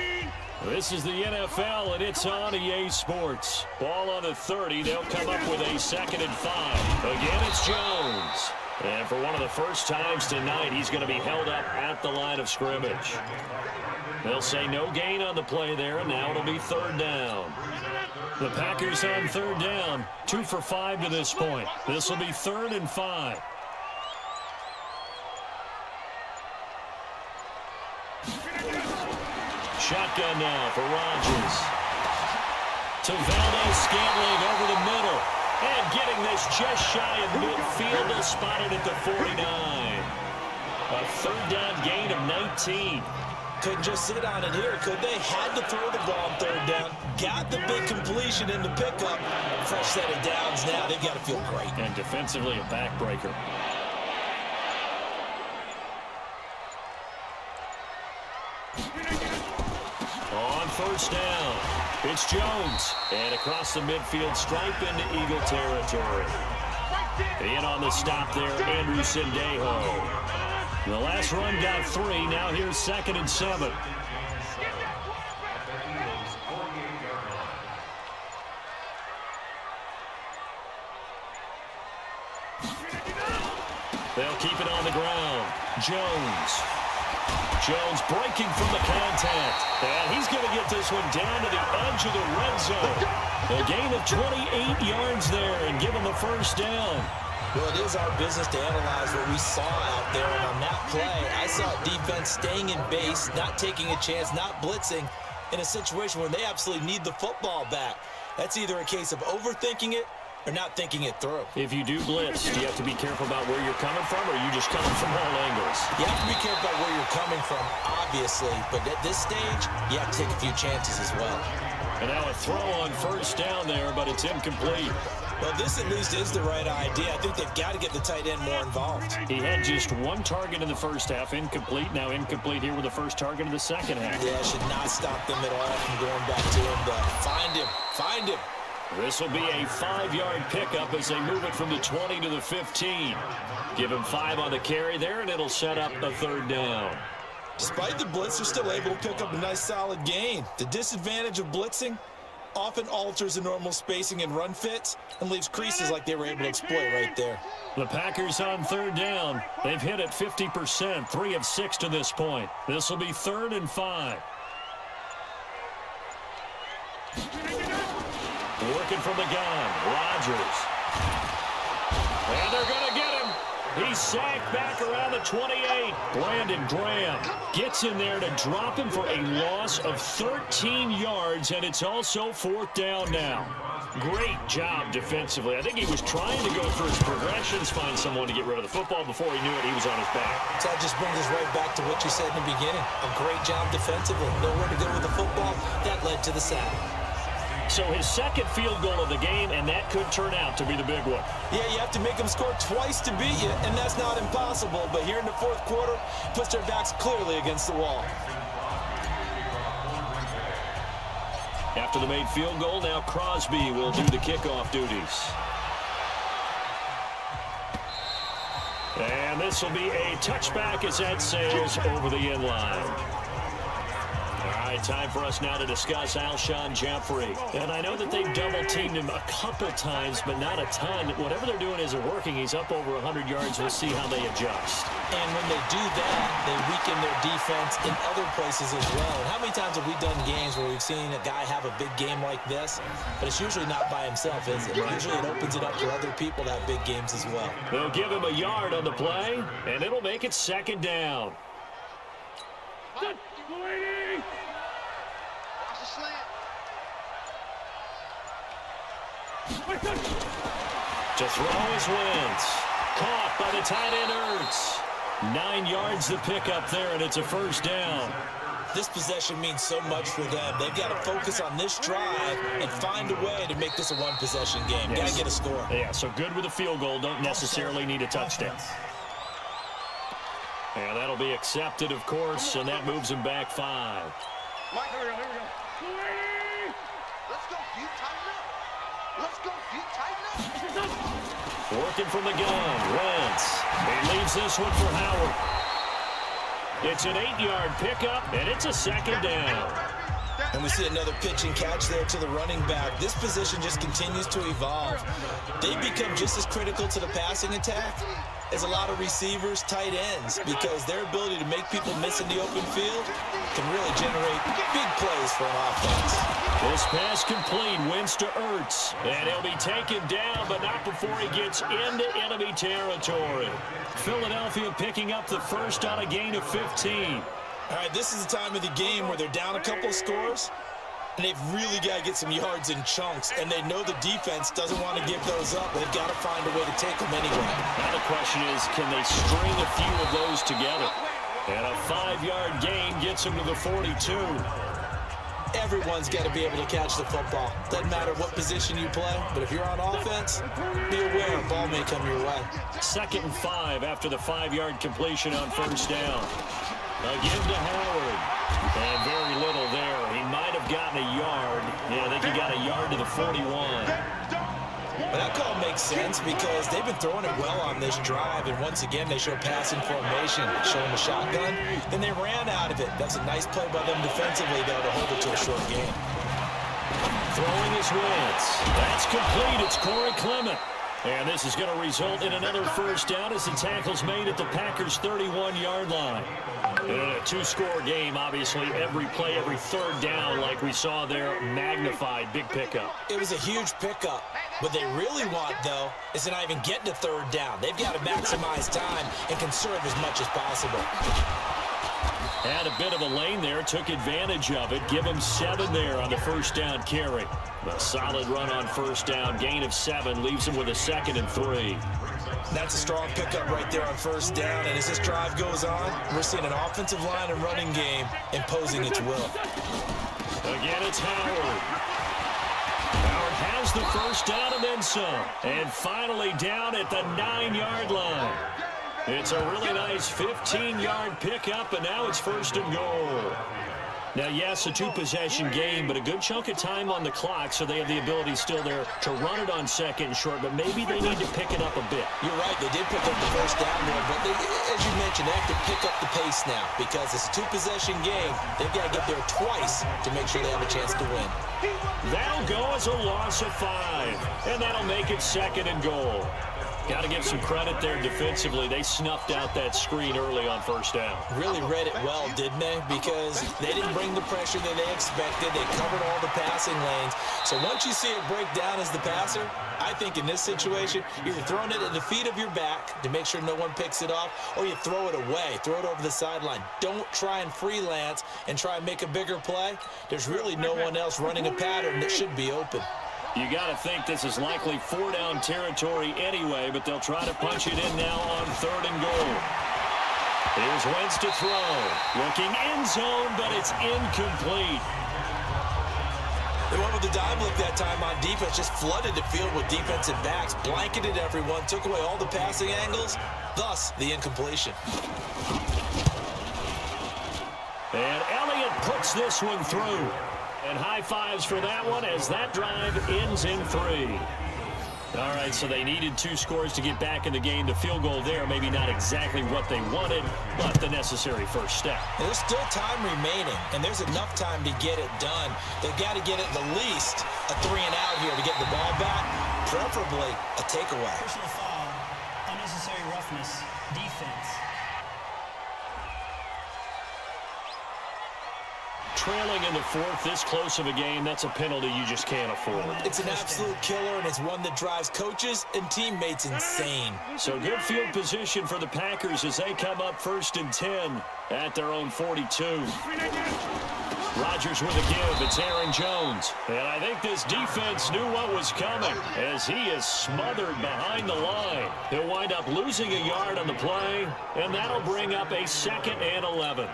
This is the NFL, and it's on EA Sports. Ball on the 30. They'll come up with a 2nd and 5. Again, it's Jones. And for one of the first times tonight, he's going to be held up at the line of scrimmage. They'll say no gain on the play there, and now it'll be 3rd down. The Packers on 3rd down, 2 for 5 to this point. This will be 3rd and 5. Shotgun now for Rodgers. To Valdez-Scantling over the middle. And getting this just shy of midfield, they'll spot it at the 49. A 3rd down gain of 19. Couldn't just sit on it here, could they? Had to throw the ball on 3rd down. Got the big completion in the pickup. Fresh set of downs now. They've got to feel great. And defensively, a backbreaker. On 1st down, it's Jones. And across the midfield stripe into Eagle territory. In on the stop there, Andrew Sendejo. The last run got 3. Now here's 2nd and 7. They'll keep it on the ground. Jones breaking from the contact. And he's going to get this one down to the edge of the red zone. A gain of 28 yards there and give him a 1st down. Well, it is our business to analyze what we saw out there. And on that play, I saw defense staying in base, not taking a chance, not blitzing in a situation where they absolutely need the football back. That's either a case of overthinking it or not thinking it through. If you do blitz, do you have to be careful about where you're coming from, or are you just coming from all angles? You have to be careful about where you're coming from, obviously. But at this stage, you have to take a few chances as well. And now a throw on 1st down there, but it's incomplete. Well, this at least is the right idea. I think they've got to get the tight end more involved. He had just 1 target in the 1st half, incomplete. Now incomplete here with the 1st target of the 2nd half. Yeah, should not stop them at all from going back to him, though. Find him. This will be a 5-yard pickup as they move it from the 20 to the 15. Give him 5 on the carry there, and it'll set up a 3rd down. Despite the blitz, they're still able to pick up a nice, solid gain. The disadvantage of blitzing often alters the normal spacing and run fits and leaves creases like they were able to exploit right there. The Packers on 3rd down. They've hit it 50%, 3 of 6 to this point. This will be 3rd and 5. Working from the gun, Rodgers. And they're going to get him. He's sacked back around the 28. Brandon Graham gets in there to drop him for a loss of 13 yards, and it's also 4th down now. Great job defensively. I think he was trying to go through his progressions, find someone to get rid of the football. Before he knew it, he was on his back. So that just brings us right back to what you said in the beginning. A great job defensively. Nowhere to go with the football. That led to the sack. So his 2nd field goal of the game, and that could turn out to be the big one. Yeah, you have to make them score twice to beat you, and that's not impossible. But here in the 4th quarter, puts their backs clearly against the wall. After the made field goal, now Crosby will do the kickoff duties. And this will be a touchback as that sails over the end line. All right, time for us now to discuss Alshon Jeffrey. And I know that they've double-teamed him a couple times, but not a ton. Whatever they're doing isn't working. He's up over 100 yards. We'll see how they adjust. And when they do that, they weaken their defense in other places as well. And how many times have we done games where we've seen a guy have a big game like this, but it's usually not by himself, is it? Usually it opens it up for other people to have big games as well. They'll give him a yard on the play, and it'll make it second down. Watch the slant. To throw is Wentz. Caught by the tight end Ertz. 9 yards to pick up there, and it's a first down. This possession means so much for them. They've got to focus on this drive and find a way to make this a one-possession game. Got to get a score. Yeah, so good with a field goal. Don't necessarily need a touchdown. And that'll be accepted, of course, and that moves him back 5. Mike, here we go. Let's go, deep, tighten up. Let's go, deep, tighten up. Working from the gun, Wentz. He leaves this one for Howard. It's an 8-yard pickup, and it's a second down. And we see another pitch and catch there to the running back. This position just continues to evolve. They become just as critical to the passing attack as a lot of receivers, tight ends, because their ability to make people miss in the open field can really generate big plays for an offense. This pass complete, Wentz to Ertz, and he'll be taken down, but not before he gets into enemy territory. Philadelphia picking up the first on a gain of 15. All right, this is the time of the game where they're down a couple of scores, and they've really got to get some yards in chunks, and they know the defense doesn't want to give those up. They've got to find a way to take them anyway. Now the question is, can they string a few of those together? And a 5-yard gain gets them to the 42. Everyone's got to be able to catch the football. Doesn't matter what position you play, but if you're on offense, be aware a ball may come your way. 2nd and 5 after the 5-yard completion on first down. Again to Howard. And very little there. He might have gotten a yard. Yeah, I think he got a yard to the 41. But that call makes sense because they've been throwing it well on this drive, and once again they show passing formation, showing the shotgun. Then they ran out of it. That's a nice play by them defensively, though, to hold it to a short game. Throwing his Wentz. That's complete. It's Corey Clement. And this is going to result in another first down as the tackle's made at the Packers' 31-yard line. In a 2-score game, obviously, every play, every third down, like we saw there, magnified, big pickup. It was a huge pickup. What they really want, though, is to not even get to third down. They've got to maximize time and conserve as much as possible. Had a bit of a lane there, took advantage of it. Give him 7 there on the first down carry. A solid run on first down, gain of 7, leaves him with a 2nd and 3. That's a strong pickup right there on first down, and as this drive goes on, we're seeing an offensive line and running game imposing its will. Again, it's Howard. Howard has the first down and then some. And finally down at the 9-yard line. It's a really nice 15-yard pickup, and now it's 1st and goal. Now, yes, a 2-possession game, but a good chunk of time on the clock, so they have the ability still there to run it on 2nd and short, but maybe they need to pick it up a bit. You're right, they did pick up the first down there, but as you mentioned, they have to pick up the pace now because it's a 2-possession game. They've got to get there twice to make sure they have a chance to win. That'll go as a loss of 5, and that'll make it 2nd and goal. Got to give some credit there defensively. They snuffed out that screen early on first down. Really read it well, didn't they? Because they didn't bring the pressure that they expected. They covered all the passing lanes. So once you see it break down as the passer, I think in this situation, you're throwing it at the feet of your back to make sure no one picks it off, or you throw it away, throw it over the sideline. Don't try and freelance and try and make a bigger play. There's really no one else running a pattern that should be open. You got to think this is likely 4-down territory anyway, but they'll try to punch it in now on 3rd and goal. Here's Wentz to throw. Looking end zone, but it's incomplete. They went with the dime look that time on defense, just flooded the field with defensive backs, blanketed everyone, took away all the passing angles, thus the incompletion. And Elliott puts this one through. And high fives for that one as that drive ends in 3. All right, so they needed 2 scores to get back in the game. The field goal there, maybe not exactly what they wanted, but the necessary first step. There's still time remaining, and there's enough time to get it done. They've got to get at the least a 3 and out here to get the ball back, preferably a takeaway. Personal foul, unnecessary roughness, defense. Trailing in the fourth, this close of a game, that's a penalty you just can't afford. It's an absolute killer, and it's one that drives coaches and teammates insane. So good field position for the Packers as they come up 1st and 10 at their own 42. Rodgers with a give. It's Aaron Jones. And I think this defense knew what was coming as he is smothered behind the line. He'll wind up losing a yard on the play, and that'll bring up a 2nd and 11.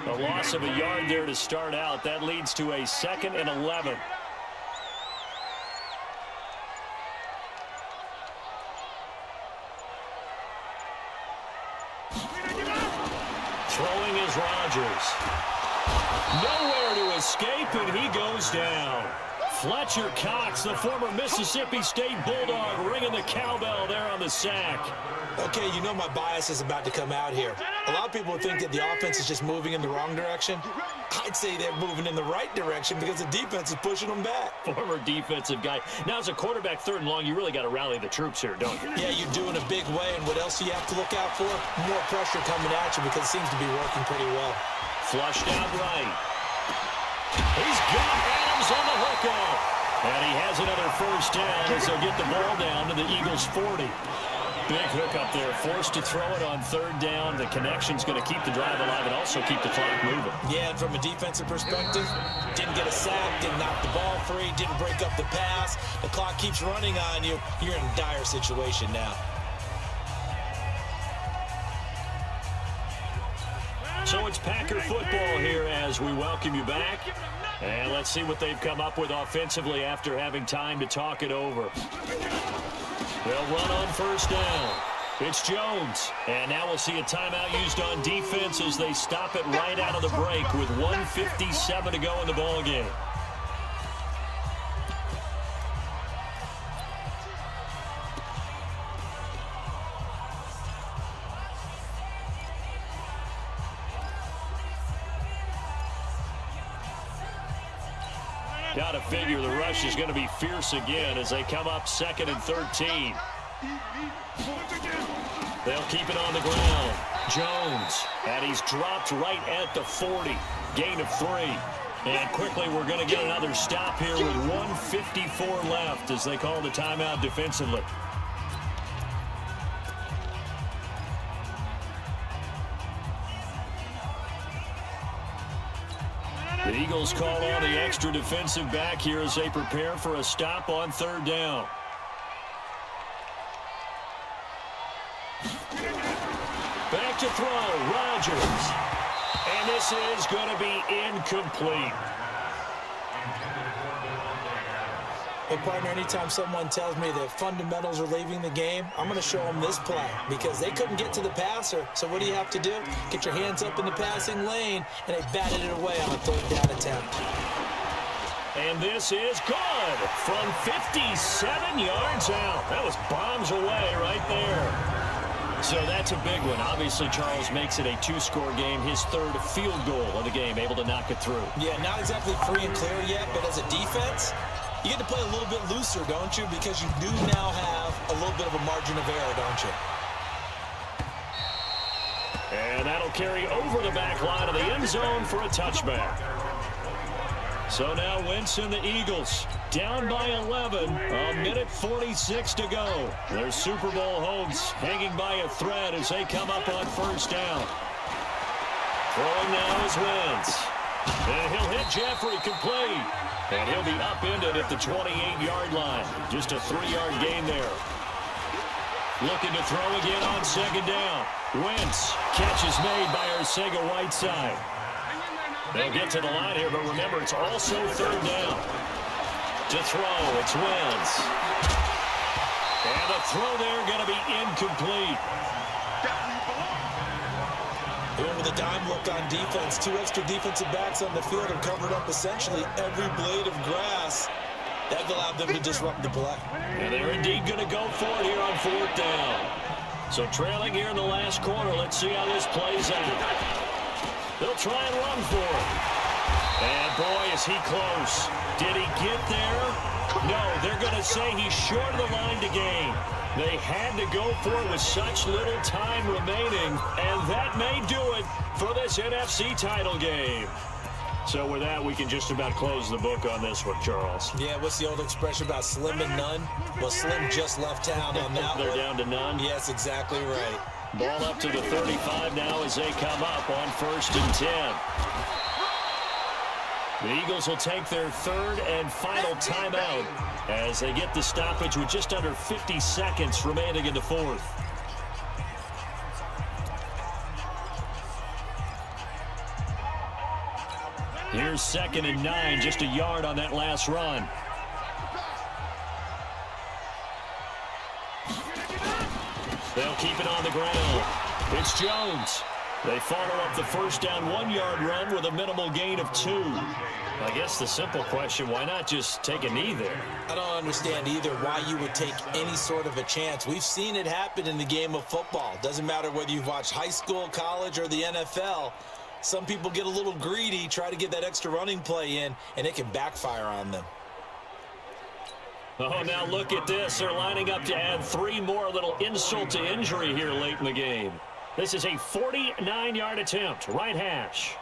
A loss of a yard there to start out. That leads to a 2nd and 11. Throwing is Rodgers. Nowhere to escape, and he goes down. Fletcher Cox, the former Mississippi State Bulldog, ringing the cowbell there on the sack. Okay, you know my bias is about to come out here. A lot of people think that the offense is just moving in the wrong direction. I'd say they're moving in the right direction because the defense is pushing them back. Former defensive guy. Now, as a quarterback 3rd and long, you really got to rally the troops here, don't you? Yeah, you're doing a big way, and what else do you have to look out for? More pressure coming at you because it seems to be working pretty well. Flushed out right. He's got Adams on the hookup. And he has another 1st down as they'll get the ball down to the Eagles' 40. Big hookup there. Forced to throw it on 3rd down. The connection's going to keep the drive alive and also keep the clock moving. Yeah, and from a defensive perspective, didn't get a sack, didn't knock the ball free, didn't break up the pass. The clock keeps running on you. You're in a dire situation now. So it's Packer football here as we welcome you back. And let's see what they've come up with offensively after having time to talk it over. They'll run on 1st down. It's Jones. And now we'll see a timeout used on defense as they stop it right out of the break with 1:57 to go in the ballgame. Got to figure the rush is going to be fierce again as they come up 2nd and 13. They'll keep it on the ground. Jones, and he's dropped right at the 40. Gain of 3. And quickly we're going to get another stop here with 1:54 left as they call the timeout defensively. The Eagles call on the extra defensive back here as they prepare for a stop on 3rd down. Back to throw, Rodgers. And this is going to be incomplete. Hey, partner, anytime someone tells me that fundamentals are leaving the game, I'm going to show them this play because they couldn't get to the passer. So what do you have to do? Get your hands up in the passing lane, and they batted it away on a 3rd down attempt. And this is good from 57 yards out. That was bombs away right there. So that's a big one. Obviously, Charles makes it a 2-score game. His 3rd field goal of the game, able to knock it through. Yeah, not exactly free and clear yet, but as a defense, you get to play a little bit looser, don't you? Because you do now have a little bit of a margin of error, don't you? And that'll carry over the back line of the end zone for a touchback. So now Wentz and the Eagles down by 11, a minute 46 to go. Their Super Bowl hopes hanging by a thread as they come up on 1st down. Throwing now is Wentz. And he'll hit Jeffrey complete. And he'll be upended at the 28-yard line. Just a 3-yard gain there. Looking to throw again on 2nd down. Wentz, catch is made by Arcega-Whiteside. They'll get to the line here, but remember, it's also 3rd down. To throw, it's Wentz. And the throw there going to be incomplete. Even with a dime look on defense, 2 extra defensive backs on the field have covered up essentially every blade of grass. That allowed them to disrupt the play. And they're indeed going to go for it here on 4th down. So trailing here in the last quarter, let's see how this plays out. They'll try and run for it. And boy, is he close. Did he get there? No, they're going to say he's short of the line to gain. They had to go for it with such little time remaining, and that may do it for this NFC title game. So with that, we can just about close the book on this one, Charles. Yeah, what's the old expression about slim and none? Well, Slim just left town on that They're one. down to none. Yes, exactly right. Ball up to the 35 now as they come up on 1st and 10. The Eagles will take their third and final timeout as they get the stoppage with just under 50 seconds remaining in the fourth. Here's 2nd and 9, just a yard on that last run. They'll keep it on the ground. It's Jones. They follow up the first down 1-yard run with a minimal gain of 2. I guess the simple question, why not just take a knee there? I don't understand either why you would take any sort of a chance. We've seen it happen in the game of football. Doesn't matter whether you've watched high school, college, or the NFL. Some people get a little greedy, try to get that extra running play in, and it can backfire on them. Oh, now look at this. They're lining up to add 3 more, a little insult to injury here late in the game. This is a 49-yard attempt, right hash.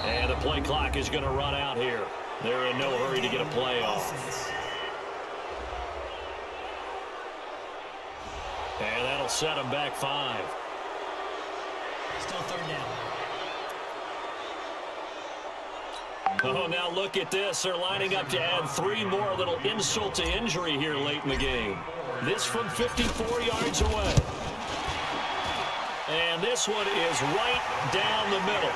And the play clock is going to run out here. They're in no hurry to get a play off. And that'll set them back 5. Still 3rd down. Oh, now look at this. They're lining up to add 3 more, a little insult to injury here late in the game. This from 54 yards away. And this one is right down the middle.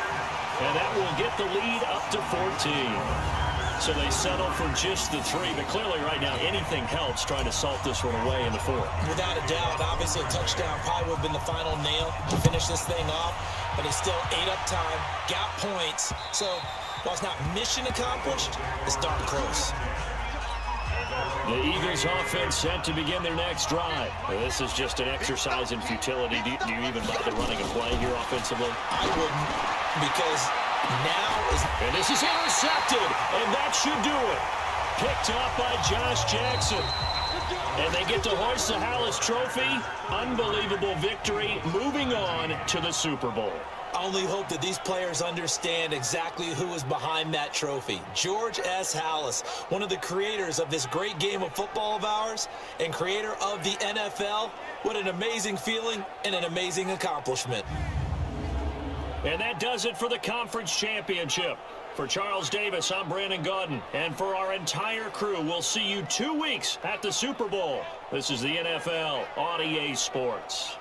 And that will get the lead up to 14. So they settle for just the 3. But clearly right now anything helps trying to salt this one away in the 4th. Without a doubt, obviously a touchdown probably would have been the final nail to finish this thing off. But it's still ate up time, got points. So while it's not mission accomplished, it's darn close. The Eagles offense set to begin their next drive. This is just an exercise in futility. Do you even bother running a play here offensively? I wouldn't, because now is... And this is intercepted, and that should do it. Picked up by Josh Jackson. And they get to hoist the Hallis Trophy. Unbelievable victory, moving on to the Super Bowl. I only hope that these players understand exactly who is behind that trophy. George S. Hallis, one of the creators of this great game of football of ours and creator of the NFL. What an amazing feeling and an amazing accomplishment. And that does it for the conference championship. For Charles Davis, I'm Brandon Gaudin. And for our entire crew, we'll see you 2 weeks at the Super Bowl. This is the NFL on EA Sports.